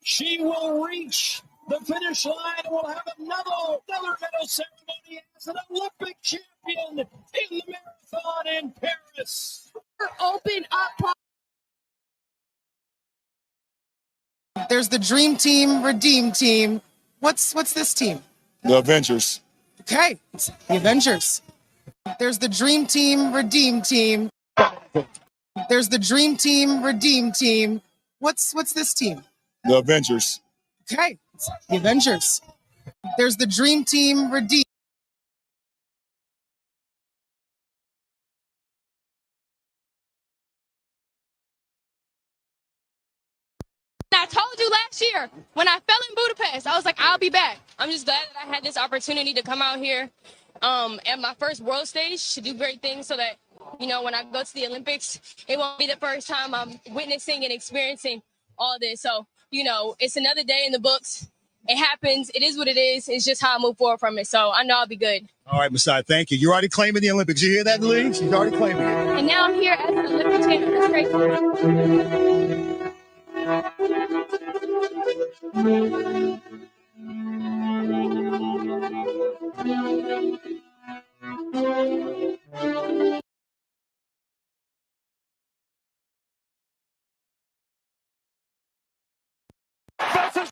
She will reach the finish line and will have another medal ceremony as an Olympic champion in the marathon in Paris. Open up, Paul. There's the Dream Team, Redeem Team. What's this team? The Avengers. Okay, it's the Avengers. There's the Dream Team, Redeem Team. There's the Dream Team, Redeem Team. What's this team? The Avengers. Okay, it's the Avengers. There's the Dream Team, Redeem. I told you last year when I fell in Budapest, I was like, I'll be back. I'm just glad that I had this opportunity to come out here at my first world stage to do great things so that, you know, when I go to the Olympics, it won't be the first time I'm witnessing and experiencing all this. So, you know, it's another day in the books. It happens. It is what it is. It's just how I move forward from it. So I know I'll be good. All right, Masai, thank you. You're already claiming the Olympics. You hear that, Lee? She's already claiming it. And now I'm here as an Olympic champion. That's great. Versus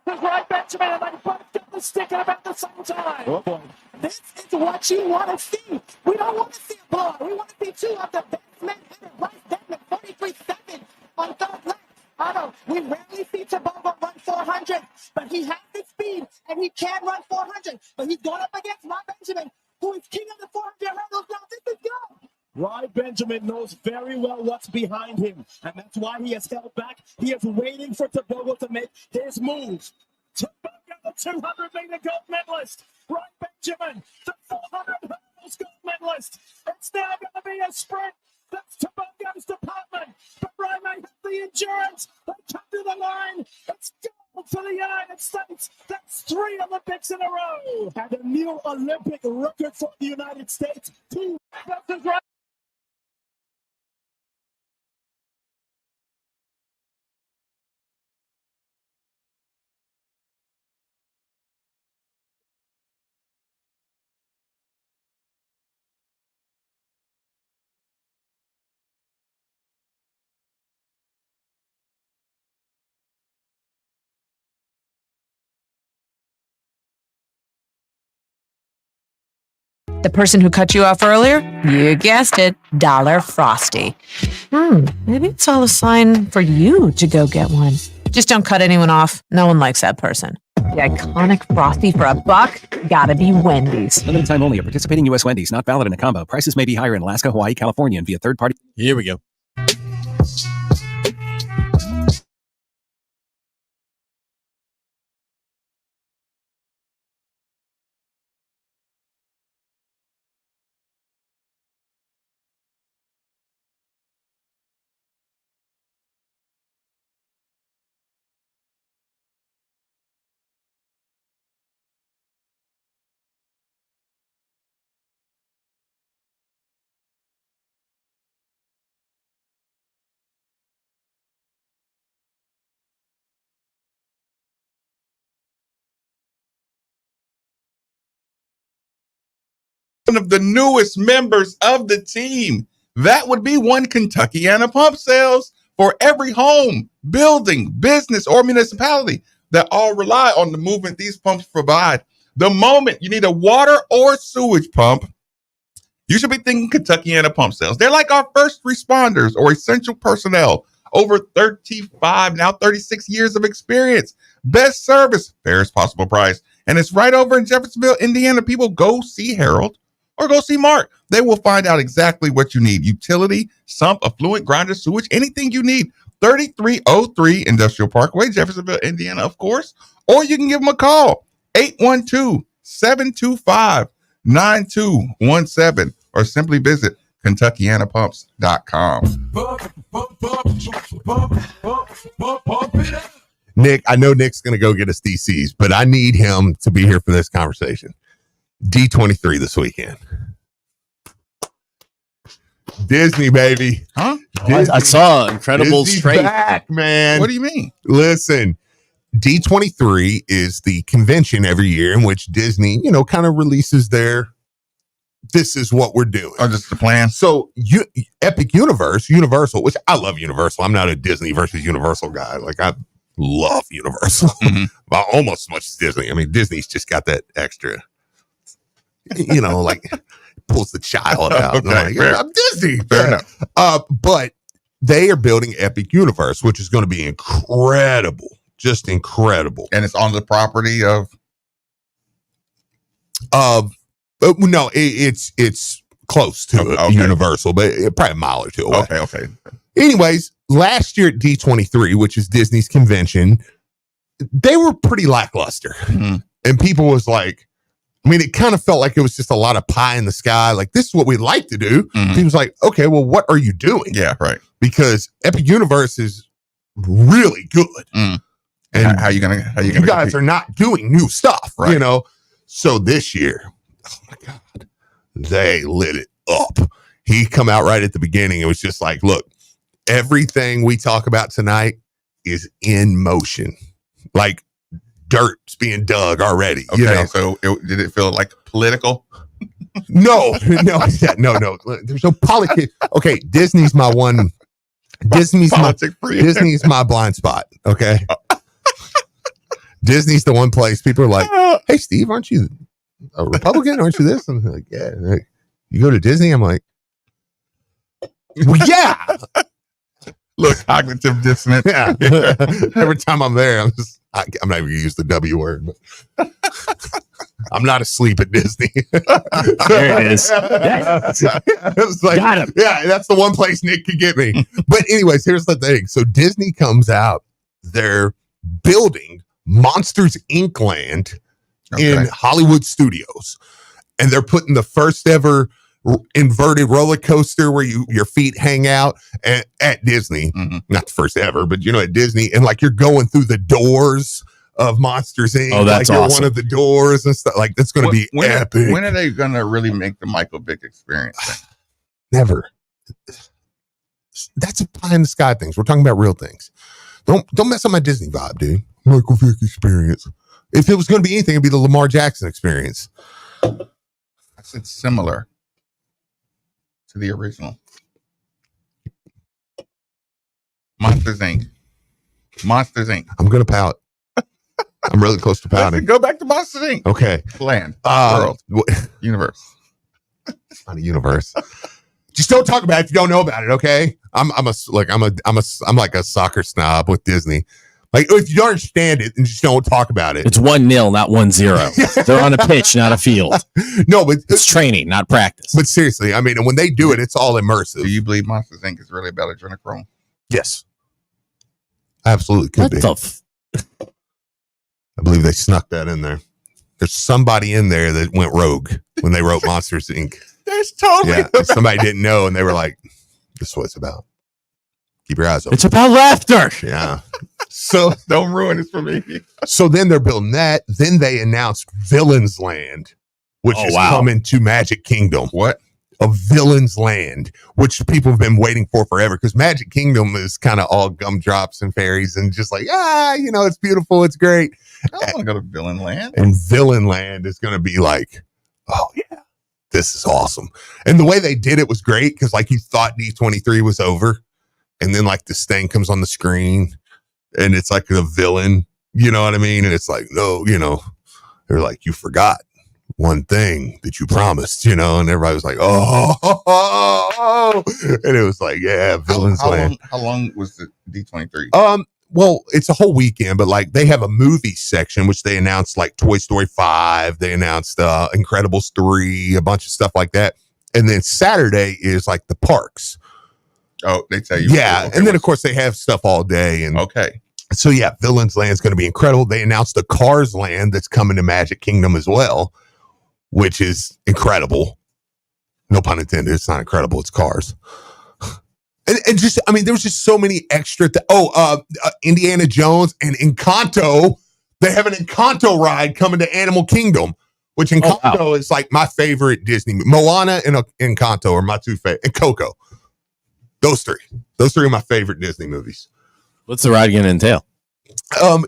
Wright Benjamin, and they both got the stick at about the same time. Oh, boy. This is what you want to see. We don't want to see a blowout. We want to see 2 of the best men ever. Bryce Deadman, 43-7 on third leg. Otto, we rarely see Taboga run 400, but he has the speed and he can run 400. But he's going up against Wright Benjamin, who is king of the 400 hurdles. Now this is good. Ryan Benjamin knows very well what's behind him, and that's why he has held back. He is waiting for Taboga to make his move. Taboga, the 200-meter gold medalist. Ryan Benjamin, the 400 hurdles gold medalist. It's now going to be a sprint. That's Taboga's department. But Ryan may have the endurance. They come to the line. It's gold for the United States. 3 Olympics in a row, and a new Olympic record for the United States. 2 versus right. The person who cut you off earlier? You guessed it, Dollar Frosty. Maybe it's all a sign for you to go get one. Just don't cut anyone off. No one likes that person. The iconic Frosty for $1, gotta be Wendy's. Limited time only at participating U.S. Wendy's. Not valid in a combo. Prices may be higher in Alaska, Hawaii, California, and via third party. Here we go. One of the newest members of the team. That would be one Kentuckiana Pump Sales for every home, building, business, or municipality that all rely on the movement these pumps provide. The moment you need a water or sewage pump, you should be thinking Kentuckiana Pump Sales. They're like our first responders or essential personnel. Over 35, now 36 years of experience. Best service, fairest possible price. And it's right over in Jeffersonville, Indiana. People, go see Harold or go see Mark. They will find out exactly what you need. Utility, sump, affluent, grinder, sewage, anything you need. 3303 Industrial Parkway, Jeffersonville, Indiana, of course. Or you can give them a call, 812-725-9217, or simply visit KentuckianaPumps.com. Nick, I know Nick's going to go get us DCs, but I need him to be here for this conversation. D23 this weekend. Disney, baby. Huh? Disney. I saw Incredibles Disney's straight. back, man. What do you mean? Listen, D23 is the convention every year in which Disney, kind of releases their, this is what we're doing. Oh, just the plan. So Epic Universal, which I love Universal. I'm not a Disney versus Universal guy. Like, I love Universal. About almost as much as Disney. I mean, Disney's just got that extra, like pulls the child out. Okay, I'm Disney. Fair enough. But they are building Epic Universe, which is going to be incredible. Just incredible. And it's on the property of no, it's close to Universal, but probably a mile or two away. Okay. Anyways, last year at D23, which is Disney's convention, they were pretty lackluster. And people was like, it kind of felt like it was just a lot of pie in the sky. Like, this is what we'd like to do. He was like, okay, well, what are you doing? Yeah, right. Because Epic Universe is really good. And how you gonna you guys are not doing new stuff, right? So this year, oh my God, they lit it up. He come out right at the beginning. It was just like, look, everything we talk about tonight is in motion. Like, dirt's being dug already. Okay, so did it feel like political? No. There's no politics. Okay, Disney's my one. Disney's my blind spot. Okay. Disney's the one place people are like, hey, Steve, aren't you a Republican? Aren't you this? I'm like, yeah. You go to Disney? I'm like, well, yeah. Look, cognitive dissonance. Yeah. Every time I'm there, I'm not even going to use the W word, but I'm not asleep at Disney. There it is. It's like, Got him. Yeah, that's the one place Nick could get me. But anyways, here's the thing. So Disney comes out, they're building Monsters Inc. land in Hollywood Studios. And they're putting the first ever inverted roller coaster where your feet hang out at Disney. Not the first ever, but at Disney. And like, you're going through the doors of Monsters Inc. Oh, that's like you're awesome. one of the doors and stuff. Like that's going to be epic. When are they going to really make the Michael Vick experience thing? Never. That's a pie in the sky things. We're talking about real things. Don't mess up my Disney vibe, dude. Michael Vick experience. If it was going to be anything, it'd be the Lamar Jackson experience. I said similar to the original. Monsters Inc. Monsters Inc. I'm going to pout. I'm really close to pouting. Go back to Monsters Inc. Okay. Land. World. Universe. It's not a universe. Just don't talk about it if you don't know about it, okay? I'm like a soccer snob with Disney. Like if you don't understand it, then just don't talk about it. It's 1-0, not 1-0. They're on a pitch, not a field. No, but it's training, not practice. But seriously, I mean, when they do it, it's all immersive. Do you believe Monsters Inc. is really about adrenochrome? Yes. Absolutely could be. I believe they snuck that in there. There's somebody in there that went rogue when they wrote Monsters Inc. There's totally somebody didn't know, and they were like, "This is what it's about." Keep your eyes open. It's about laughter. Yeah. So don't ruin it for me. So then they're building that. Then they announced Villains Land, which is coming to Magic Kingdom. What? A Villains Land, which people have been waiting for forever, because Magic Kingdom is kind of all gumdrops and fairies and just like, it's beautiful, it's great. I don't want to go to Villain Land. And Villain Land is going to be like, oh yeah, this is awesome. And the way they did it was great, because like you thought D23 was over, and then like this thing comes on the screen, and it's like the villain, you know what I mean? And it's like, no, they're like, you forgot one thing that you promised, and everybody was like, oh, and it was like, yeah, Villains Land. How long was the D23? Well, it's a whole weekend, but like they have a movie section, which they announced like Toy Story 5, they announced Incredibles 3, a bunch of stuff like that. And then Saturday is like the parks. Oh, they tell you. Yeah. Okay, and then of course they have stuff all day. And okay. So yeah, Villains Land is going to be incredible. They announced the Cars Land that's coming to Magic Kingdom as well, which is incredible. No pun intended. It's not incredible. It's Cars. And just, I mean, there was just so many extra. Indiana Jones and Encanto. They have an Encanto ride coming to Animal Kingdom, which Encanto is like my favorite Disney. Moana and Encanto are my two favorite. And Coco. Those three are my favorite Disney movies. What's the ride going to entail? I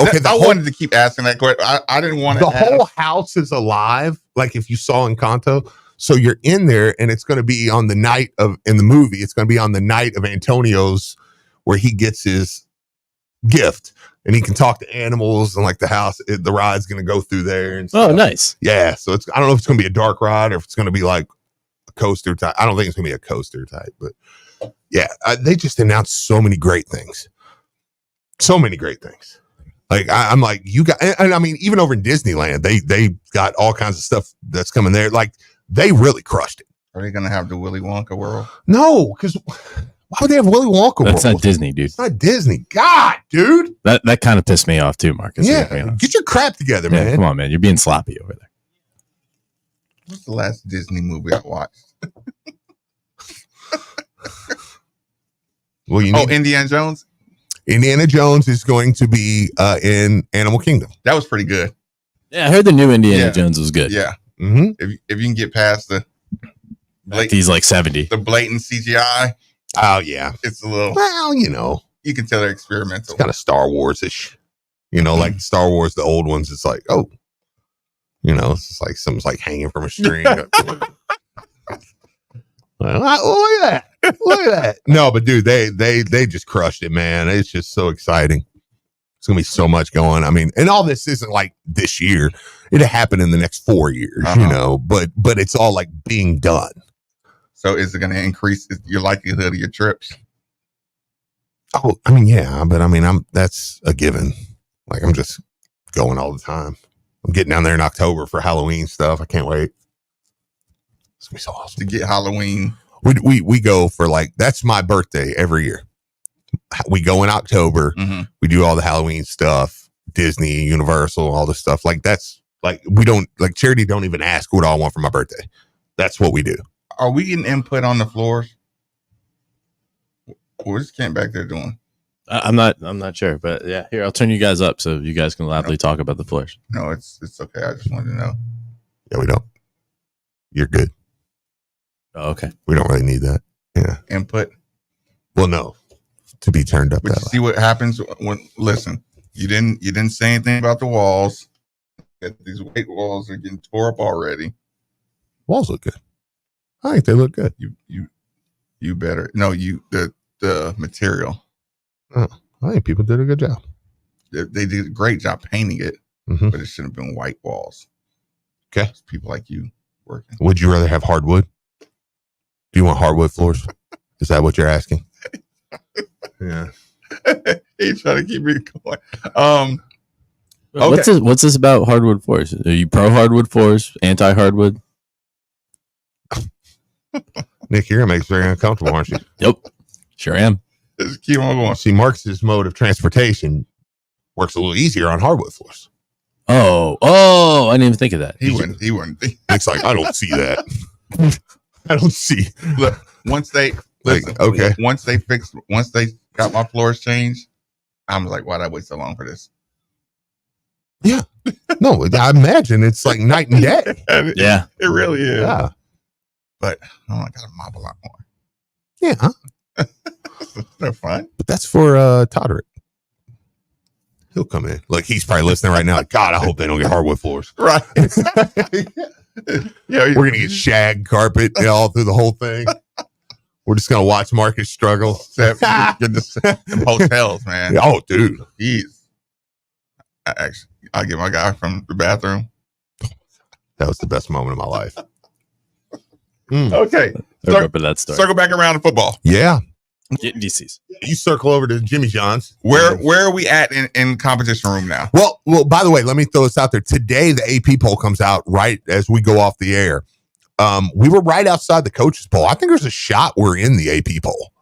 wanted to keep asking that question. I didn't want to. The whole house is alive. Like if you saw Encanto. So you're in there, and it's going to be on the night in the movie, it's going to be on the night of Antonio's, where he gets his gift, and he can talk to animals, and like the house, the ride's going to go through there. And stuff. Oh, nice. Yeah. So I don't know if it's going to be a dark ride or if it's going to be like a coaster type. I don't think it's going to be a coaster type, but yeah, they just announced so many great things. So many great things. Like I'm like, you got, and I mean, even over in Disneyland, they got all kinds of stuff that's coming there. Like, they really crushed it. Are they going to have the Willy Wonka world? No, because why would they have Willy Wonka world? That's not Disney, dude. It's not Disney. God, dude. That kind of pissed me off too, Marcus. Yeah, get your crap together, man. Come on, man. You're being sloppy over there. What's the last Disney movie I watched? Well, Indiana Jones? Indiana Jones is going to be in Animal Kingdom. That was pretty good. Yeah, I heard the new Indiana Jones was good. Yeah. Mm-hmm. If you can get past he's like 70. The blatant CGI. Oh yeah. It's a little, well, you can tell they're experimental. It's kind of Star Wars-ish. Like Star Wars, the old ones, it's like, it's just like something's like hanging from a string. Look at that. Look at that. No, but dude, they just crushed it, man. It's just so exciting. It's gonna be so much going. I mean, and all this isn't like this year. It'll happen in the next 4 years, but it's all like being done. So is it going to increase your likelihood of your trips? Oh, I mean, yeah, but I mean, that's a given. Like I'm just going all the time. I'm getting down there in October for Halloween stuff. I can't wait. It's gonna be so awesome to get Halloween. We go for like, that's my birthday every year. We go in October. Mm-hmm. We do all the Halloween stuff, Disney, Universal, all this stuff. Like that's like, we don't like Charity don't even ask what I want for my birthday. That's what we do. Are we getting input on the floors? What's Kent back there doing? I'm not sure, but yeah, here I'll turn you guys up so you guys can loudly talk about the Floors. No, it's okay. I just wanted to know. Yeah, we don't. You're good. Oh, okay. We don't really need that. Yeah. Input. Well, no. To be turned up. But you see what happens when listen. You didn't say anything about the walls. These white walls are getting tore up already. Walls look good. I think they look good. You better the material. Oh, I think people did a good job. They did a great job painting it, Mm-hmm. but it shouldn't have been white walls. Okay. It's people like you working. Would you rather have hardwood? Do you want hardwood floors? Is that what you're asking? Yeah. He's trying to keep me going. Okay. What's this about hardwood floors? Are you pro hardwood floors? Anti hardwood? Nick, you're gonna make us very uncomfortable, aren't you? Yep. Sure am. Just keep on going. See, Marcus's mode of transportation works a little easier on hardwood floors. Oh, I didn't even think of that. He wouldn't. Nick's like, I don't see that. I don't see. Look, once they got my floors changed, I'm like, why'd I wait so long for this? Yeah. No, I imagine it's like night and day. Yeah. It really is. Yeah. But I gotta mop a lot more. Yeah. They're fun. But that's for Todrick. He'll come in. Like, he's probably listening right now. Like, God, I hope they don't get hardwood floors. Right. Yeah, we're gonna get shag carpet all through the whole thing. We're just gonna watch Marcus struggle. Get the hotels, man. Oh, dude. I'll get my guy from the bathroom. That was the best moment of my life. Okay. I remember that story. Circle back around to football. Yeah. Getting DCs. You circle over to Jimmy John's. Where are we at in competition room now? Well, by the way, let me throw this out there. Today, the AP poll comes out right as we go off the air. We were right outside the coaches poll. I think there's a shot we're in the AP poll.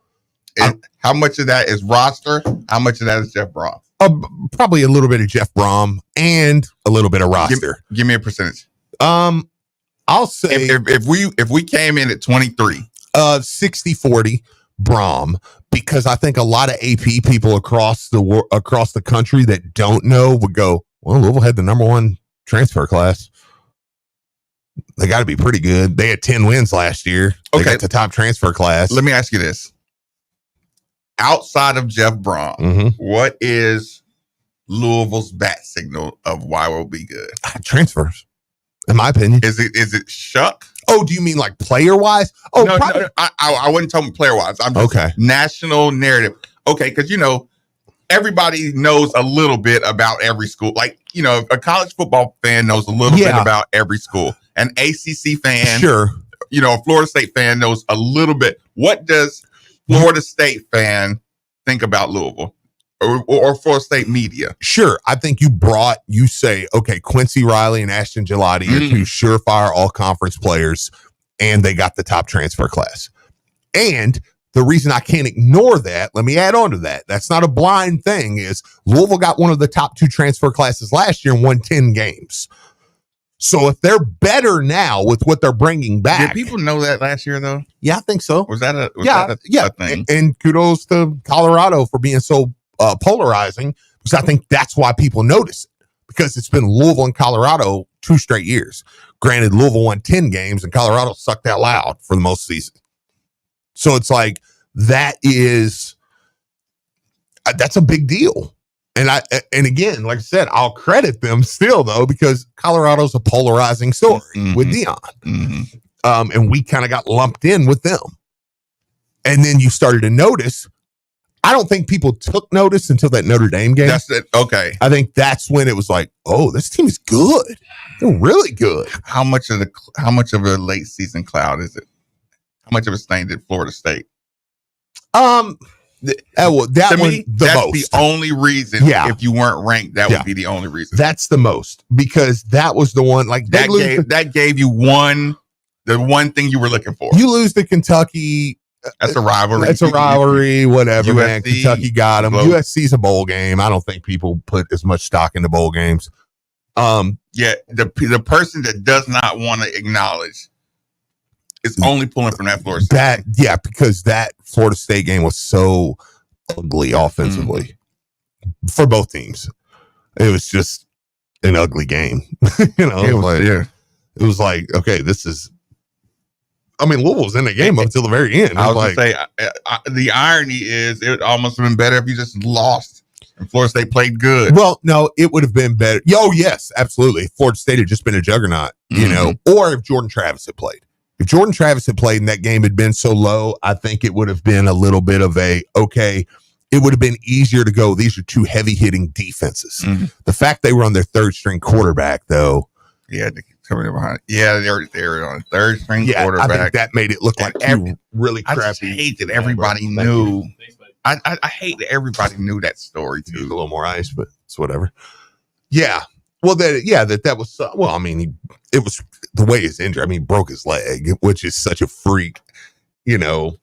And how much of that is roster? How much of that is Jeff Brom? Probably a little bit of Jeff Brom and a little bit of roster. Give me a percentage. I'll say if we came in at 23, 60-40 Brom, because I think a lot of AP people across the country that don't know would go, well, Louisville had the number one transfer class. They got to be pretty good. They had 10 wins last year. They got the top transfer class. Let me ask you this. Outside of Jeff Brom, what is Louisville's bat signal of why we'll be good? Transfers, in my opinion. Is it Shuck? Oh, do you mean like player wise? Oh, no, I wouldn't tell them player wise. I'm just national narrative. Okay, because everybody knows a little bit about every school. Like, a college football fan knows a little bit about every school. An ACC fan, sure. A Florida State fan knows a little bit. What does Florida State fan think about Louisville or Florida State media? Sure. I think you say, okay, Quincy Riley and Ashton Gelati are two surefire all-conference players, and they got the top transfer class. And the reason I can't ignore that, let me add on to that. That's not a blind thing, is Louisville got one of the top two transfer classes last year and won 10 games. So if they're better now with what they're bringing back. Did people know that last year, though? Yeah, I think so. Was that a thing? And kudos to Colorado for being so polarizing, because I think that's why people notice it, because it's been Louisville and Colorado 2 straight years. Granted, Louisville won 10 games and Colorado sucked out loud for the most season. So it's like, that's a big deal. And again, like I said, I'll credit them still though, because Colorado's a polarizing story with Deion. And we kind of got lumped in with them. And then you started to notice. I don't think people took notice until that Notre Dame game. That's it. Okay. I think that's when it was like, oh, this team is good. They're really good. How much of a late season cloud is it? How much of a stain did Florida State? That's the only reason. Yeah. If you weren't ranked, that would be the only reason. That's the most, because that was the one. Like that gave you the one thing you were looking for. You lose to Kentucky. That's a rivalry. It's a rivalry. Whatever, USC, man. Kentucky got them. USC's a bowl game. I don't think people put as much stock into bowl games. Yeah, the person that does not want to acknowledge is only pulling from that Florida State. Because that Florida State game was so ugly offensively for both teams. It was just an ugly game. You know, it was like, okay, this is. I mean, Louisville was in the game up until the very end. I was like, going to say, the irony is it almost would have been better if you just lost and Florida State played good. Well, no, it would have been better. Oh, yes, absolutely. Florida State had just been a juggernaut, you know, or if Jordan Travis had played. If Jordan Travis had played and that game had been so low, I think it would have been a little bit of it would have been easier to go, these are two heavy-hitting defenses. The fact they were on their third-string quarterback, though. Yeah, coming behind. Yeah, they were on a third-string quarterback. I think that made it look like really crappy. I just hate that everybody knew. I hate that everybody knew that story, too. Need a little more ice, but it's whatever. Yeah. Well, that was, I mean, it was the way he's injured. I mean, he broke his leg, which is such a freak, you know,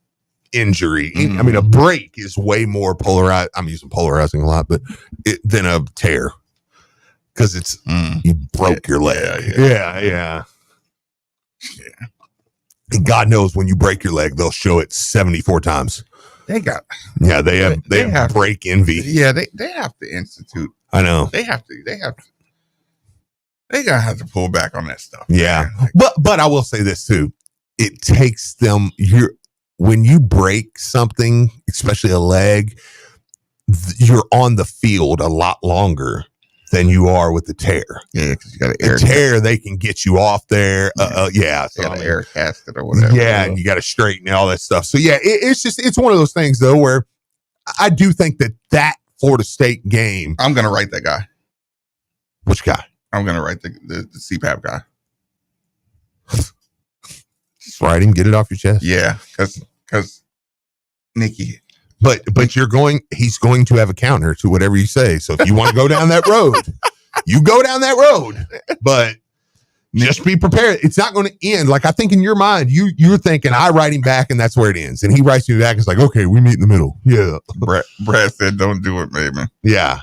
injury. I mean, a break is way more polarized. I'm using polarizing a lot, but than a tear because it's you broke your leg. Yeah. And God knows when you break your leg, they'll show it 74 times. They have break envy. Yeah, they have to institute. I know. They're gonna have to pull back on that stuff. Yeah. But I will say this too. It takes them when you break something, especially a leg, you're on the field a lot longer than you are with the tear. Yeah, because you got to tear. They can get you off there. So you got to air cast it or whatever. Yeah, and you got to straighten all that stuff. So yeah, it's one of those things though where I do think that Florida State game. I'm gonna write that guy. Which guy? I'm gonna write the CPAP guy. Just write him, get it off your chest. Yeah, because Nikki. But he's going to have a counter to whatever you say. So if you want to go down that road, you go down that road. But just be prepared. It's not going to end. Like I think in your mind, you're thinking I write him back and that's where it ends. And he writes me back. It's like, okay, we meet in the middle. Yeah. Brad said, don't do it, baby. Yeah.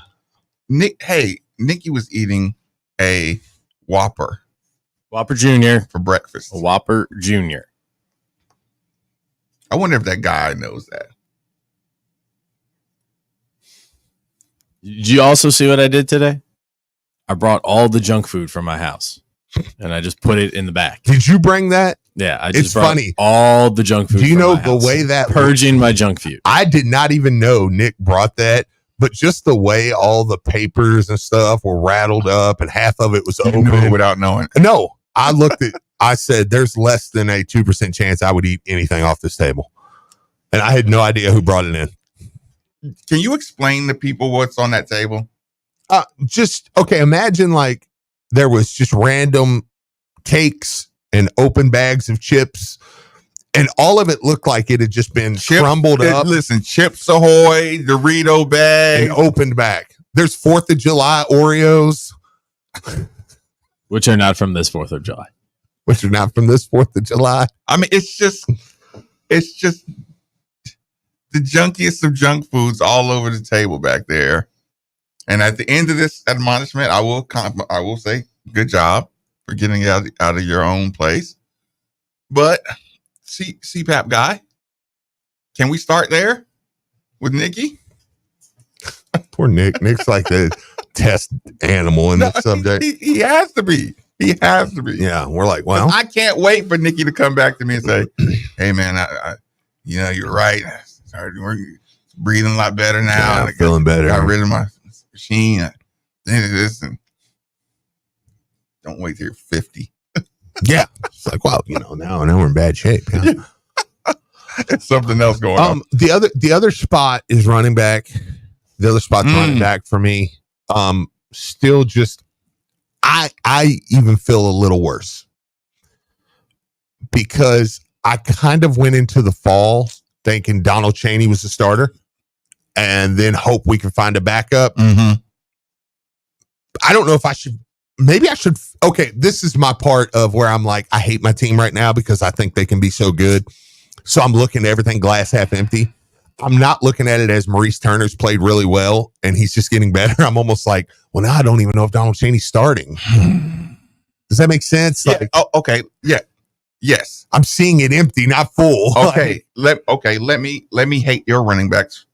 Nikki was eating a Whopper Jr. for breakfast. A Whopper Jr. I wonder if that guy knows that. Did you also see what I did today? I brought all the junk food from my house and I just put it in the back. Did you bring that? Yeah, I just brought all the junk food. Do you from know my house. the way that purging my junk food? I did not even know Nick brought that, but just the way all the papers and stuff were rattled up and half of it was open without knowing. No, I looked at. I said, "There's less than a 2% chance I would eat anything off this table," and I had no idea who brought it in. Can you explain to people what's on that table? Imagine like there was just random cakes and open bags of chips, and all of it looked like it had just been crumbled up. Listen, Chips Ahoy, Dorito bag, and opened back. There's 4th of July Oreos, which are not from this 4th of July. Which are not from this 4th of July. I mean, it's just the junkiest of junk foods all over the table back there. And at the end of this admonishment, I will say, good job for getting it out of your own place. But CPAP guy, can we start there with Nikki? Poor Nick. Nick's like the test animal in this subject. He has to be. He has to be. Yeah, we're like, well, I can't wait for Nikki to come back to me and say, "Hey, man, I you're right. We're breathing a lot better now. Yeah, feeling better. Got rid of my machine. This and don't wait till you're 50." Yeah, it's like, wow, now we're in bad shape. Yeah. It's something else going on. The other spot is running back. The other spot's running back for me. Still just, I even feel a little worse because I kind of went into the fall thinking Donald Chaney was the starter and then hope we can find a backup. Mm-hmm. I don't know if I should. Maybe I should. Okay, this is my part of where I'm like, I hate my team right now because I think they can be so good. So I'm looking at everything glass half empty. I'm not looking at it as Maurice Turner's played really well and he's just getting better. I'm almost like, well, now I don't even know if Donald Chaney's starting. Does that make sense? Yeah. Okay. Yeah. Yes. I'm seeing it empty, not full. Okay. Let me hate your running backs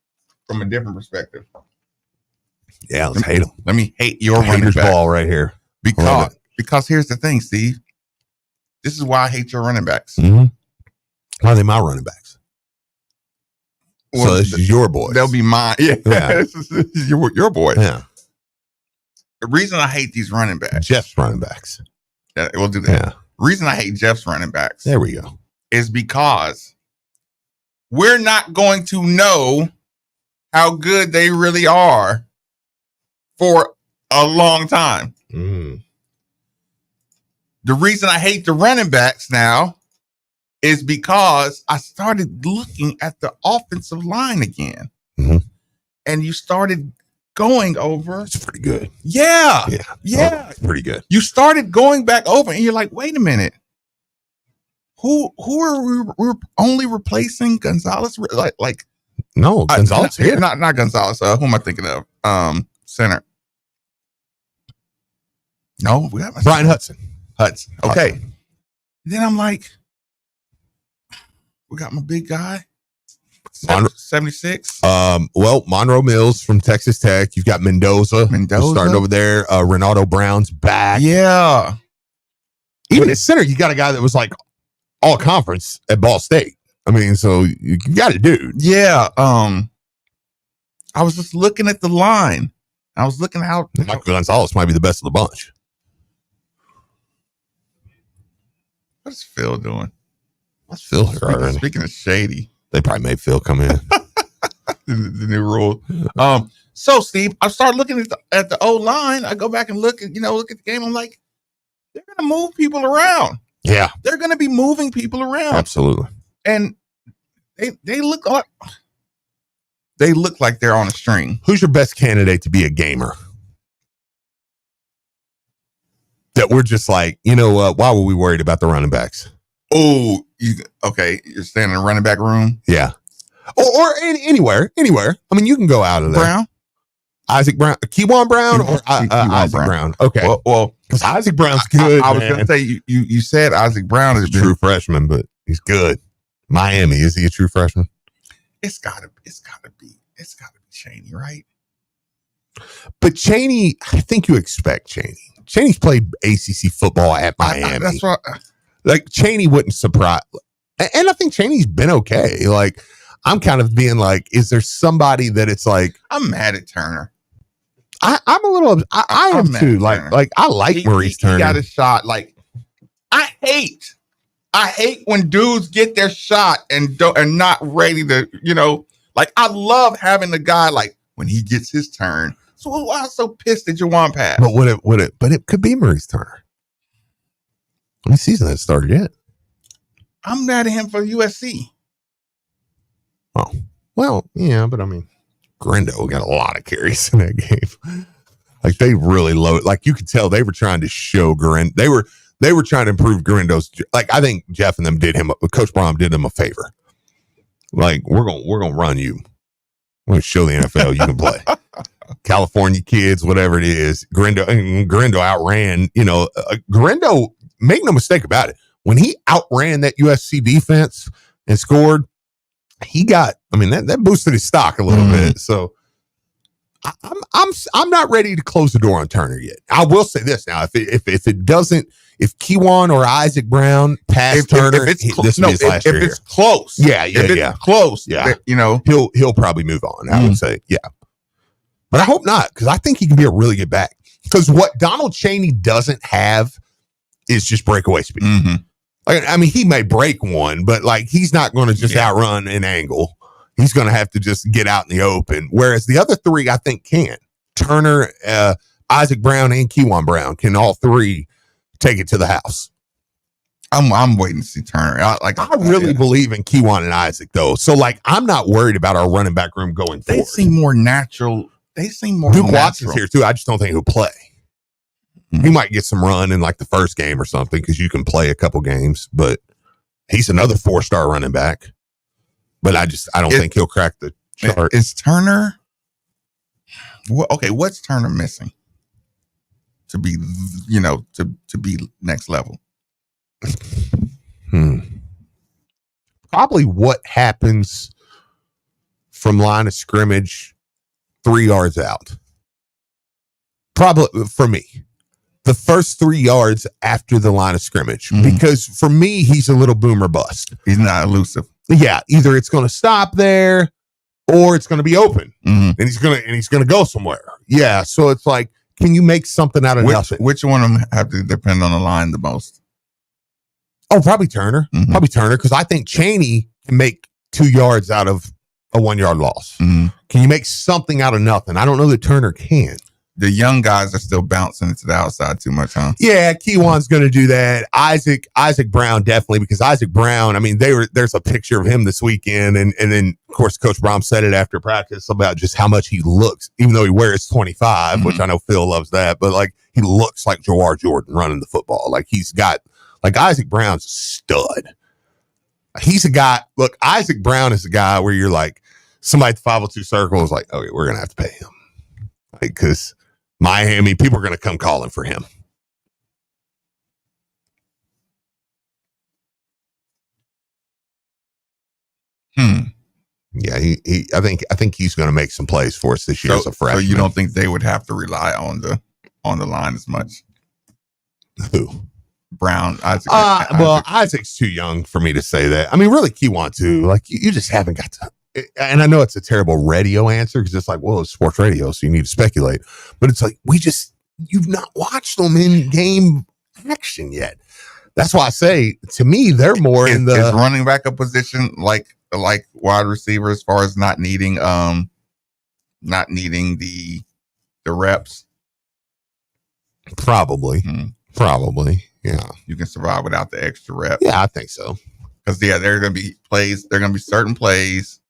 from a different perspective. Yeah, let's hate them. Let me hate your running Haters back. ball right here. Because here's the thing, Steve. This is why I hate your running backs. Mm-hmm. Why are they my running backs? So this is your boys. They'll be mine. Yeah, this is your boys. Yeah. The reason I hate these running backs. Jeff's running backs. Yeah, we'll do that. Yeah. Reason I hate Jeff's running backs. There we go. Is because we're not going to know how good they really are for a long time. Mm. The reason I hate the running backs now is because I started looking at the offensive line again. Mm-hmm. And you started going over. It's pretty good. Yeah. Oh, it's pretty good. You started going back over and you're like, wait a minute. Who are we only replacing Gonzalez? Like no, Gonzalez here. Not Gonzalez. Who am I thinking of? Center. No, we got Brian Hudson. Okay. Then I'm like, we got my big guy. 76. Well, Monroe Mills from Texas Tech. You've got Mendoza starting over there. Ronaldo Brown's back. Yeah. Even at center, you got a guy that was like all conference at Ball State. I mean, so you got a dude. Yeah. I was just looking at the line. I was looking out. Michael Gonzalez might be the best of the bunch. What's Phil doing? What's Phil here already? Speaking of shady. They probably made Phil come in. the new rule. So Steve, I started looking at the O line. I go back and look at the game. I'm like, they're gonna move people around. Yeah. They're gonna be moving people around. Absolutely. And they look like they're on a string. Who's your best candidate to be a gamer? That we're just like, you know what? Why were we worried about the running backs? Oh, you're standing in the running back room? Yeah. Or anywhere. I mean, you can go out of there. Brown? Isaac Brown, Keywan Brown, or Isaac Brown? Okay. Well, because Isaac Brown's good. I was going to say you said Isaac Brown is a true freshman, but he's good. Miami, is he a true freshman? It's gotta be Chaney, right? But Chaney, I think you expect Chaney. Chaney's played ACC football at Miami. That's right. Like Chaney wouldn't surprise, and I think Chaney's been okay. Like I'm kind of being like, is there somebody that it's like? I'm mad at Turner. I'm a little. I am too. Like I like Maurice Turner. He got a shot. Like I hate when dudes get their shot and not ready to. Like I love having the guy like when he gets his turn. So why I'm so pissed at Juwan pass? But But it could be Maurice Turner. The season hasn't started yet. I'm mad at him for USC. Oh, well, yeah, but I mean, Grindo got a lot of carries in that game. Like they really low. Like you could tell they were trying to show Grindo. They were trying to improve Grindo's. Like I think Jeff and them Coach Brom did him a favor. Like we're gonna run you. We're gonna show the NFL you can play. California kids, whatever it is. Grindo outran. Grindo. Make no mistake about it. When he outran that USC defense and scored, that boosted his stock a little bit. So I'm not ready to close the door on Turner yet. I will say this now: if Keywan or Isaac Brown pass Turner, this will be his last year. If it's close, it's close, he'll probably move on. I would say, yeah, but I hope not because I think he can be a really good back. Because what Donald Chaney doesn't have is just breakaway speed. Mm-hmm. I mean, he may break one, but like he's not going to just outrun an angle. He's going to have to just get out in the open. Whereas the other three, I think, can. Turner, Isaac Brown, and Keywan Brown can all three take it to the house. I'm waiting to see Turner. I really believe in Keywan and Isaac, though. So, like, I'm not worried about our running back room going forward. They seem more natural. Duke Watson's here, too. I just don't think he'll play. He might get some run in like the first game or something because you can play a couple games, but he's another 4-star running back. But I don't think he'll crack the chart. Is Turner? What's Turner missing to be, to be next level? Probably what happens from line of scrimmage 3 yards out. Probably for me, the first 3 yards after the line of scrimmage, because for me, he's a little boomer bust. He's not elusive. Yeah, either it's going to stop there or it's going to be open, and he's going to go somewhere. Yeah, so it's like, can you make something out of nothing? Which one of them have to depend on the line the most? Oh, probably Turner. Probably Turner, because I think Chaney can make 2 yards out of a 1 yard loss. Can you make something out of nothing? I don't know that Turner can. The young guys are still bouncing it to the outside too much, huh? Yeah, Keywan's going to do that. Isaac Brown definitely, because Isaac Brown, I mean, there's a picture of him this weekend, and then of course Coach Brom said it after practice about just how much he looks, even though he wears 25, which I know Phil loves that, but like he looks like Jawar Jordan running the football. Like he's got, like Isaac Brown's a stud. He's a guy. Look, Isaac Brown is a guy where you're like, somebody at the 502 circle is like, okay, we're gonna have to pay him, like, because Miami, people are going to come calling for him. Yeah, I think he's going to make some plays for us this year as a freshman. So you don't think they would have to rely on the line as much? Who? Brown, Isaac. Well, Isaac's too young for me to say that. I mean, really, Keywan too. Like you just haven't got to. And I know it's a terrible radio answer because it's like, well, it's sports radio, so you need to speculate. But it's like, you've not watched them in game action yet. That's why I say, to me, they're more in the is running back a position like wide receiver as far as not needing the reps. Probably, yeah. You can survive without the extra reps. Yeah, I think so. Because there are going to be plays. There are going to be certain plays.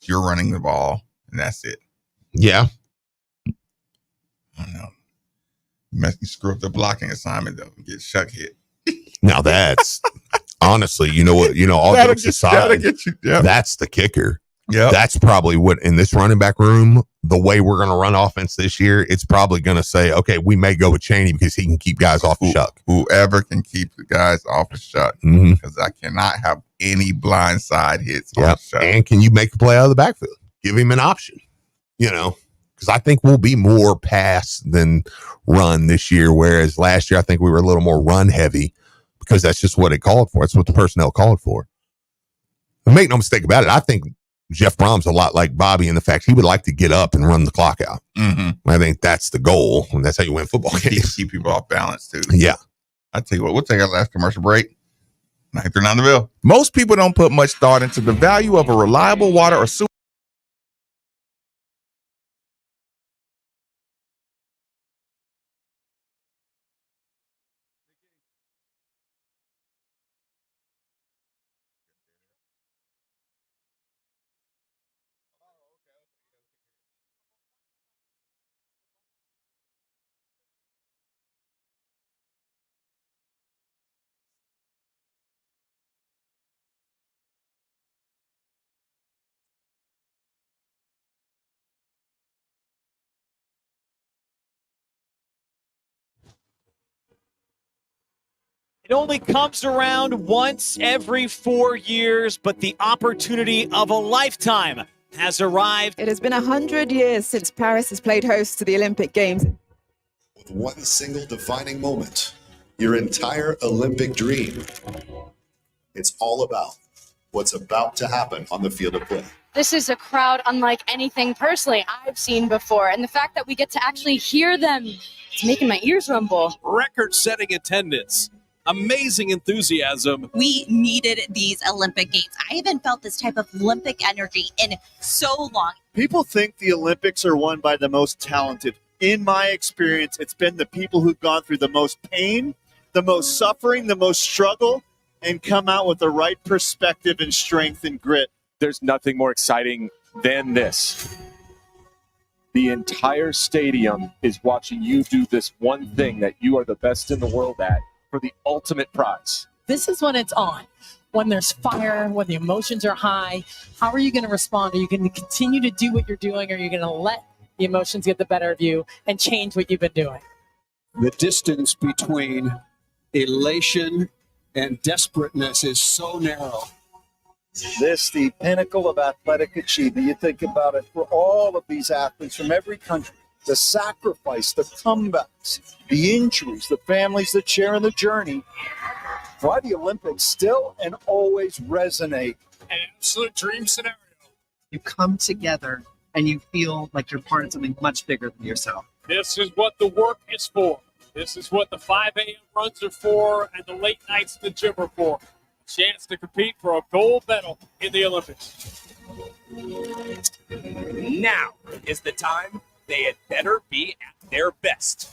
You're running the ball, and that's it. Yeah. I don't know. You screw up the blocking assignment, though. Get Shuck hit. Now that's honestly, all jokes aside, that's the kicker. Yeah. That's probably what in this running back room, the way we're going to run offense this year, it's probably going to say, okay, we may go with Chaney because he can keep guys off the Shuck. Whoever can keep the guys off the Shuck, because I cannot have any blindside hits on the Shuck. And can you make a play out of the backfield? Give him an option, because I think we'll be more pass than run this year, whereas last year I think we were a little more run heavy because that's just what it called for. That's what the personnel called for. And make no mistake about it, I think Jeff Brom's a lot like Bobby in the fact he would like to get up and run the clock out. I think that's the goal, and that's how you win football games. Keep people off balance, too. Yeah. I tell you what, we'll take our last commercial break. 939 The Ville. Most people don't put much thought into the value of a reliable water or sewer. It only comes around once every 4 years, but the opportunity of a lifetime has arrived. It has been 100 years since Paris has played host to the Olympic Games. With one single defining moment, your entire Olympic dream. It's all about what's about to happen on the field of play. This is a crowd unlike anything personally I've seen before. And the fact that we get to actually hear them, it's making my ears rumble. Record-setting attendance. Amazing enthusiasm. We needed these Olympic Games. I haven't felt this type of Olympic energy in so long. People think the Olympics are won by the most talented. In my experience, it's been the people who've gone through the most pain, the most suffering, the most struggle, and come out with the right perspective and strength and grit. There's nothing more exciting than this. The entire stadium is watching you do this one thing that you are the best in the world at, for the ultimate prize. This is when it's on. When there's fire, when the emotions are high, how are you going to respond? Are you going to continue to do what you're doing, or are you going to let the emotions get the better of you and change what you've been doing? The distance between elation and desperateness is so narrow. This, the pinnacle of athletic achievement. You think about it for all of these athletes from every country, the sacrifice, the comebacks, the injuries, the families that share in the journey. Why the Olympics still and always resonate. An absolute dream scenario. You come together and you feel like you're part of something much bigger than yourself. This is what the work is for. This is what the 5 a.m. runs are for and the late nights in the gym are for. A chance to compete for a gold medal in the Olympics. Now is the time they had better be at their best.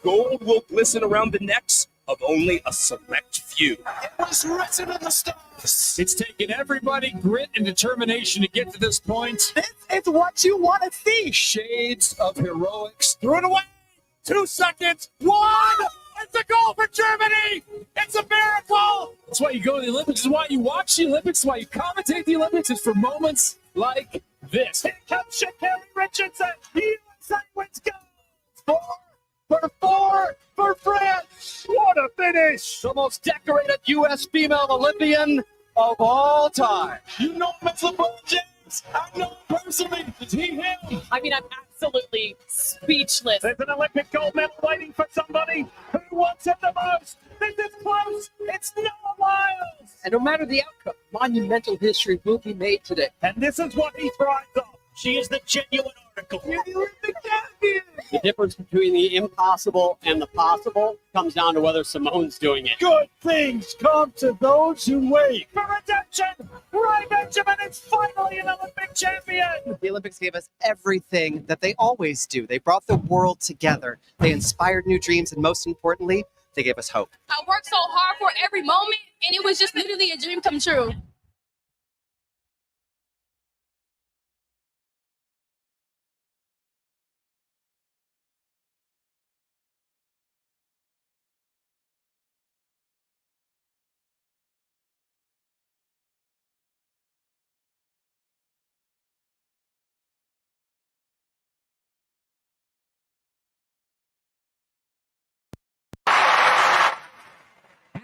Gold will glisten around the necks of only a select few. It was written in the stars. It's taken everybody grit and determination to get to this point. It's what you want to see. Shades of heroics. Threw it away. 2 seconds. 1. It's a goal for Germany. It's a miracle. That's why you go to the Olympics. It's why you watch the Olympics. It's why you commentate the Olympics. It's for moments like this. Here comes Sha'Carri Richardson. USA wins gold. 4 for France. What a finish. The most decorated U.S. female Olympian of all time. You know him as LeBron James. I know him personally. Is he him? I mean, I'm absolutely speechless. There's an Olympic gold medal waiting for somebody who wants it the most. This is close. It's Noah Lyles. And no matter the outcome, monumental history will be made today. And this is what he thrives on. She is the genuine article. You're the Olympic champion. The difference between the impossible and the possible comes down to whether Simone's doing it. Good things come to those who wait. For redemption, Ray Benjamin is finally an Olympic champion. The Olympics gave us everything that they always do. They brought the world together. They inspired new dreams, and most importantly, they gave us hope. I worked so hard for every moment, and it was just literally a dream come true.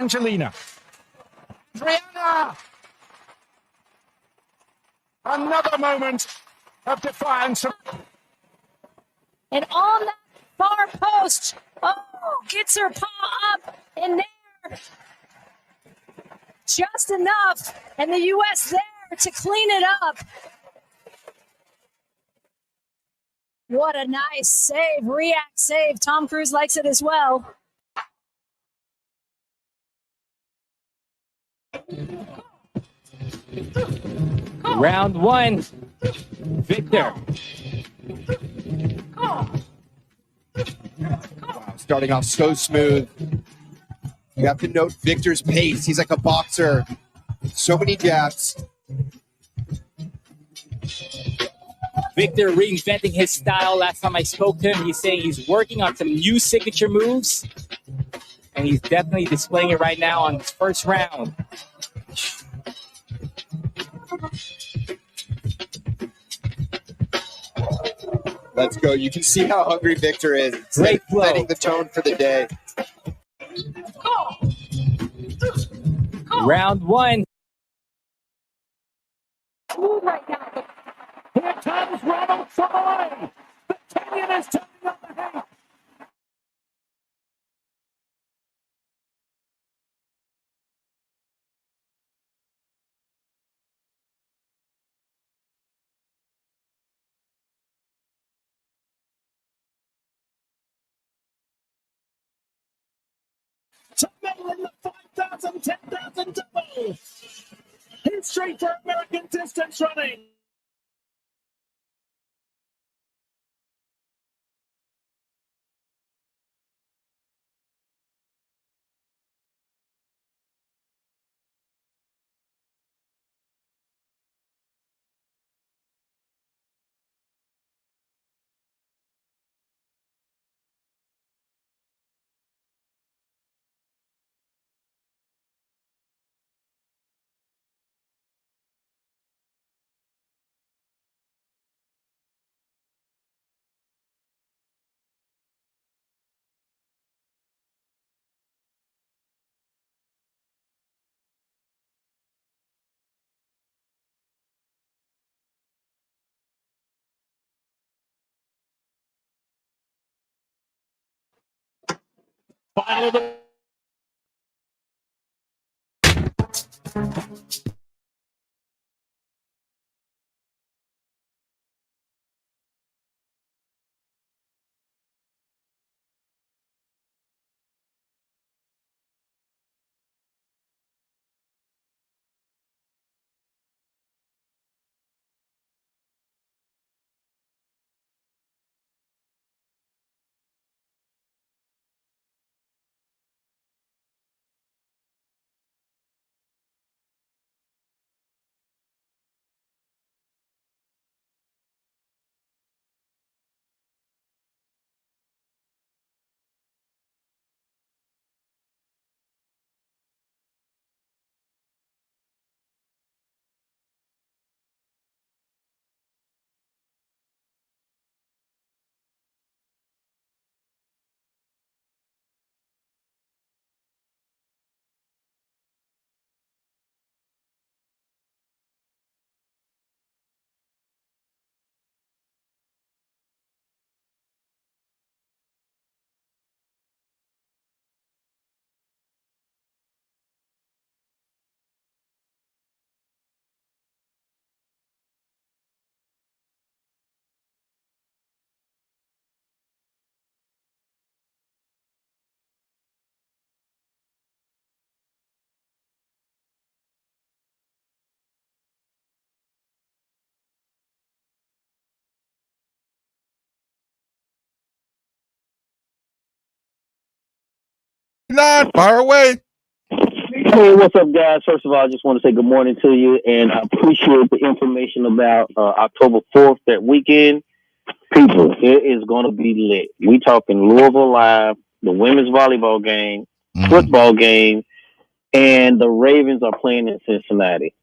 Angelina. Brianna! Another moment of defiance. And on that far post, gets her paw up in there. Just enough. And the U.S. there to clean it up. What a nice save, react save. Tom Cruise likes it as well. Round 1. Victor. Wow, starting off so smooth. You have to note Victor's pace. He's like a boxer. So many jabs. Victor reinventing his style. Last time I spoke to him, he's saying he's working on some new signature moves. And he's definitely displaying it right now on his first round. Let's go. You can see how hungry Victor is. Great flow. Setting the tone for the day. Round 1. Here comes Ronald Samoa. The Kenyan is turning up the heat. To medal in the 5,000, 10,000 double. History for American distance running. Final of the Not far away. Hey, what's up, guys? First of all, I just want to say good morning to you, and I appreciate the information about October 4th, that weekend. People, it is going to be lit. We talking Louisville Live, the women's volleyball game, football game, and the Ravens are playing in Cincinnati.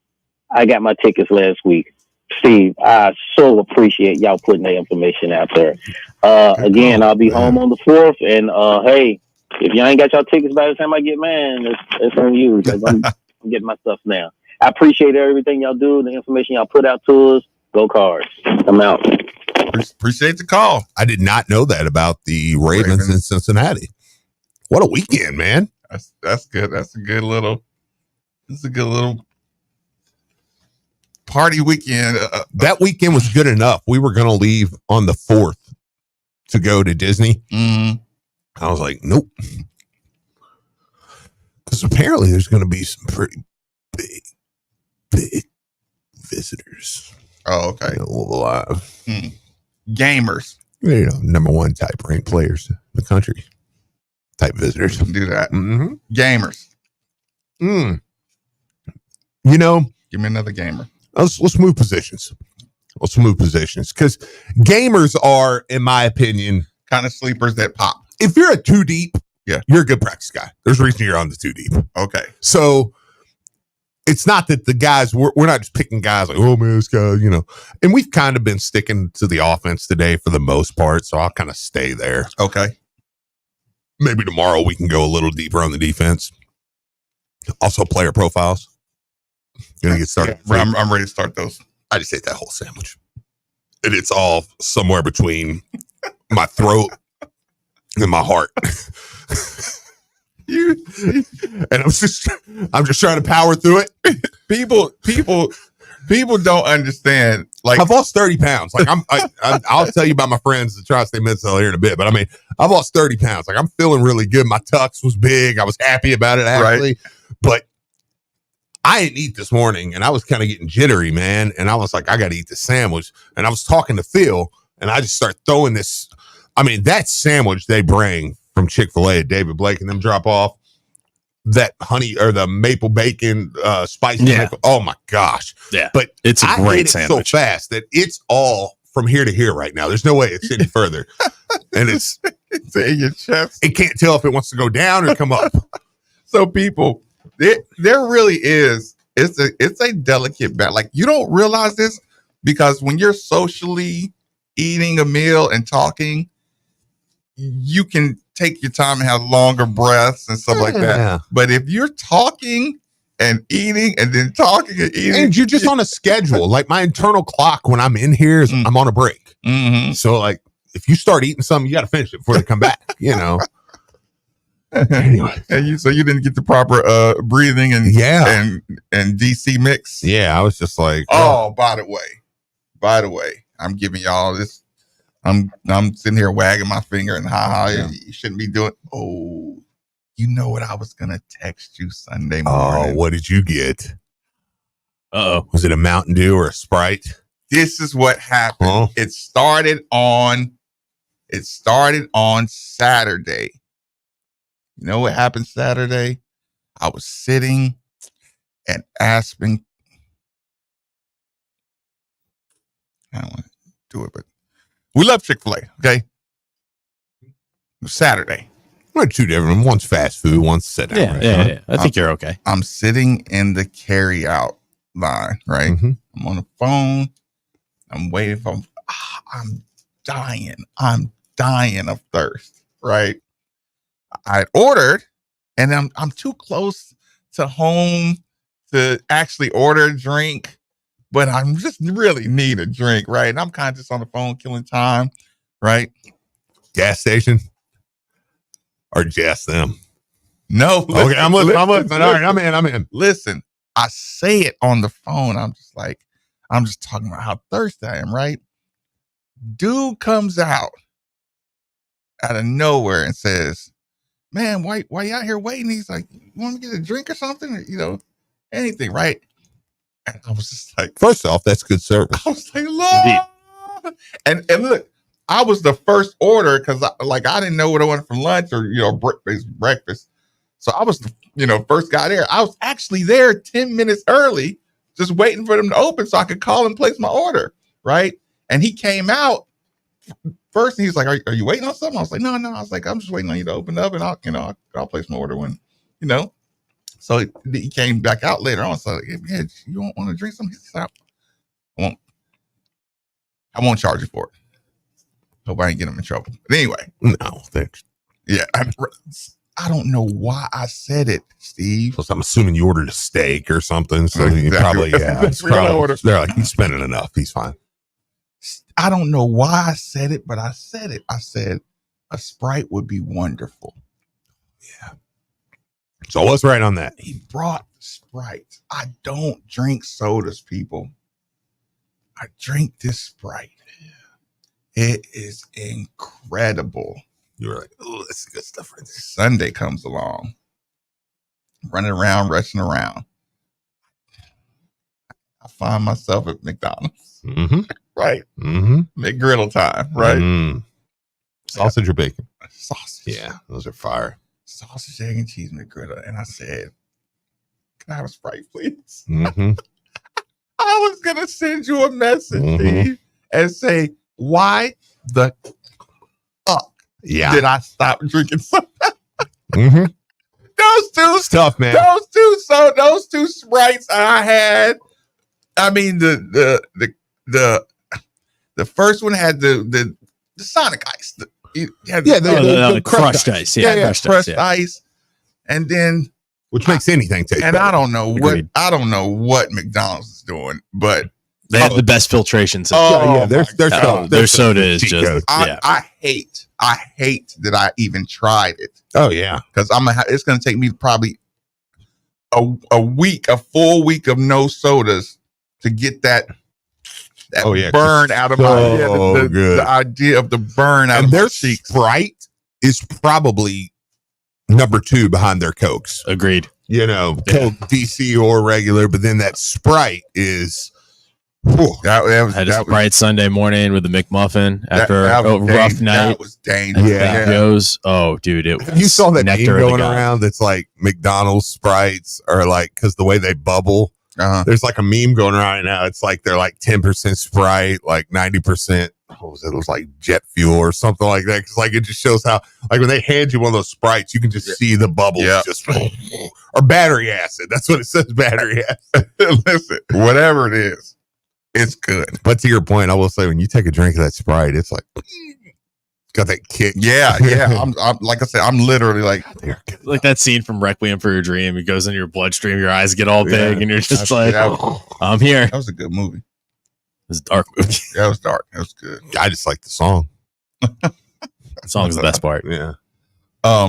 I got my tickets last week. Steve, I so appreciate y'all putting that information out there. Again, I'll be home on the 4th, and hey, if y'all ain't got y'all tickets by the time I get mine, it's on you, because I'm getting my stuff now. I appreciate everything y'all do, the information y'all put out to us. Go Cards. I'm out. Appreciate the call. I did not know that about the Ravens in Cincinnati. What a weekend, man. That's good. That's a good little party weekend. That weekend was good enough. We were going to leave on the 4th to go to Disney. I was like, nope. Because apparently there's going to be some pretty big visitors. Oh, okay. Live. Gamers. You know, number one type ranked players in the country. Type visitors. Do that. Gamers. You know, give me another gamer. Let's move positions. Let's move positions, because gamers are, in my opinion, kind of sleepers that pop. If you're a 2 deep, yeah, you're a good practice guy. There's a reason you're on the 2 deep. Okay. So it's not that the guys, we're not just picking guys like, oh man, this guy, you know, and we've kind of been sticking to the offense today for the most part. So I'll kind of stay there. Okay. Maybe tomorrow we can go a little deeper on the defense. Also player profiles. Gonna get started. Yeah, I'm ready to start those. I just ate that whole sandwich. And it's all somewhere between my throat and my heart. And I'm just trying to power through it. People don't understand. Like, I've lost 30 pounds. Like I'll tell you about my friends at Tri-State Men's here in a bit. But I mean, I've lost 30 pounds. Like I'm feeling really good. My tux was big. I was happy about it actually. Right. But I didn't eat this morning, and I was kind of getting jittery, man. And I was like, I got to eat this sandwich. And I was talking to Phil, and I just start throwing this. I mean, that sandwich they bring from Chick-fil-A at David Blake and them drop off, that honey or the maple bacon spicy. Maple, oh my gosh. Yeah. But it's a I great ate it sandwich. so fast that it's all from here to here right now. There's no way it's any further. And it's in your chest. It can't tell if it wants to go down or come up. So people, there really is. It's a delicate balance. Like, you don't realize this, because when you're socially eating a meal and talking, you can take your time and have longer breaths and stuff like that. Yeah. But if you're talking and eating and then talking and eating, and you're just on a schedule. Like my internal clock when I'm in here is I'm on a break. So like if you start eating something, you got to finish it before they come back, you know. Anyway. And so you didn't get the proper breathing and and DC mix. Yeah, I was just like, oh, by the way, I'm giving y'all this. I'm sitting here wagging my finger and you shouldn't be doing. Oh, you know what? I was gonna text you Sunday morning. Oh, what did you get? Uh-oh. Was it a Mountain Dew or a Sprite? This is what happened. Huh? It started on Saturday. You know what happened Saturday? I was sitting at Aspen. I don't want to do it, but we love Chick-fil-A, okay? Saturday. We're two different. One's fast food, one's sit down. Yeah. I think you're okay. I'm sitting in the carry-out line, right? Mm-hmm. I'm on the phone. I'm waiting for. I'm dying. I'm dying of thirst, right? I ordered, and I'm too close to home to actually order a drink, but I'm just really need a drink, right? And I'm kind of just on the phone killing time, right? Gas station or just them? No. Okay, I'm listening. All right, I'm in. Listen, I say it on the phone. I'm just talking about how thirsty I am, right? Dude comes out of nowhere and says, man, why you out here waiting? He's like, you want to get a drink or something? Or, anything, right? And I was just like, first off, that's good service. I was like, Lord. And look, I was the first order because I didn't know what I wanted for lunch or, breakfast. So I was, first guy there. I was actually there 10 minutes early, just waiting for them to open so I could call and place my order, right? And he came out first and he's like, are you waiting on something? I was like, no. I was like, I'm just waiting on you to open up and I'll place my order when, So he came back out later on. So yeah, you don't want to drink something? He said, I won't charge you for it. Hope I ain't get him in trouble. But anyway. No, thanks. Yeah. I don't know why I said it, Steve. I'm assuming you ordered a steak or something. So Exactly. you probably, That's what I ordered. They're like, he's spending enough. He's fine. I don't know why I said it, but I said it. I said a Sprite would be wonderful. Yeah. So I was right on that. He brought Sprite. I don't drink sodas, people. I drink this Sprite. It is incredible. You were like, oh, that's good stuff right there. Sunday comes along. Running around, rushing around. I find myself at McDonald's. Mm-hmm. Right. Mm-hmm. McGriddle time, right? Mm. Sausage or bacon? Sausage. Yeah, those are fire. Sausage, egg, and cheese McGriddle. And I said, can I have a Sprite, please? Mm-hmm. I was going to send you a message, Mm-hmm. Steve, and say, why the fuck did I stop drinking soda? Mm-hmm. Those two. It's tough, man. Those two Sprites I had. I mean, the first one had the Sonic Ice. The crushed ice. Yeah, crushed ice. And then, which makes anything taste. And better. I don't know what McDonald's is doing, but they have the best filtration system. Their soda is just. I hate that I even tried it. Oh yeah, because it's going to take me probably a full week of no sodas to get that burn out of the idea of the burn out of their my cheeks. Sprite is probably number 2 behind their Cokes. Agreed. Coke DC or regular, but then that Sprite is. I had a Sprite Sunday morning with a McMuffin after a rough night. That was dangerous. Goes, oh, dude, it was you saw that meme nectar of the going gods. around that's like McDonald's Sprites are like, because the way they bubble, there's like a meme going around right now. It's like they're like 10% Sprite, like 90%. What was it? It was like jet fuel or something like that. Because like it just shows how, like when they hand you one of those Sprites, you can just see the bubbles just or battery acid. That's what it says, battery acid. Listen, whatever it is. It's good. But to your point, I will say, when you take a drink of that Sprite, it's like, got that kick. Yeah. I'm like I said, I'm literally like that scene from Requiem for Your Dream. It goes into your bloodstream, your eyes get all big, and you're just I'm here. That was a good movie. It was a dark movie. That was dark. That was good. I just like the song. The song's the best part. Yeah.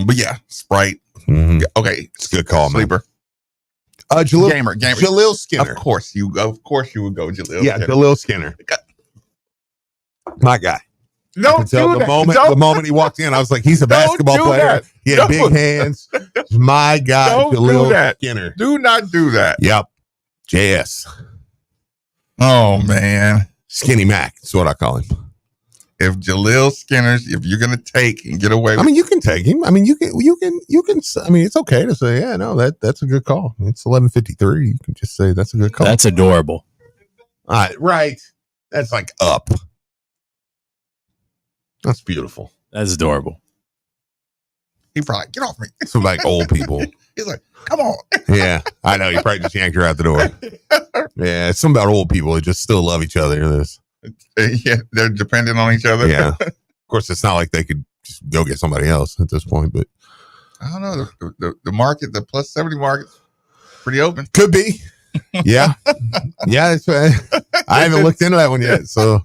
But yeah, Sprite. Mhm. Okay, It's a good call, man. sleeper. Gamer. Gamer. Jaleel Skinner. Of course you would go, Jaleel. Yeah, Skinner. Jaleel Skinner. My guy. I Don't could tell do the that. moment Don't- the moment he walked in, I was like, he's a Don't basketball do player. that. He had big Don't- hands. My guy, Don't do Jaleel that. Skinner. Do not do that. Yep. JS. Oh man. Skinny Mac. That's what I call him. If Jaleel Skinner's, if you're gonna take and get away I with mean, you can take him. I mean, you can. I mean, it's okay to say, yeah, no, that's a good call. It's 11:53. You can just say that's a good call. That's adorable. Right. That's like up. That's beautiful. That's adorable. he probably get off me. So like old people. He's like, come on. Yeah, I know. You probably just yanked her out the door. Yeah, it's something about old people that just still love each other. This. Yeah, they're dependent on each other. Yeah. Of course, it's not like they could just go get somebody else at this point, but I don't know. The market, the plus 70 market's pretty open. could be. Yeah. Yeah. It's, I haven't looked into that one yet. So,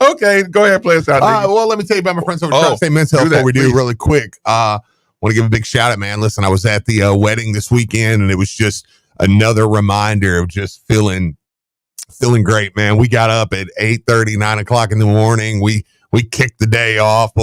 Okay, go ahead, play us out. Nigga. well, let me tell you about my friends over Oh, at Tri-State Men's Health do that, before we do please. really quick. Want to give a big shout out, man. Listen, I was at the wedding this weekend, and it was just another reminder of just feeling great, man. We got up at 8:30, 9 o'clock in the morning. We kicked the day off.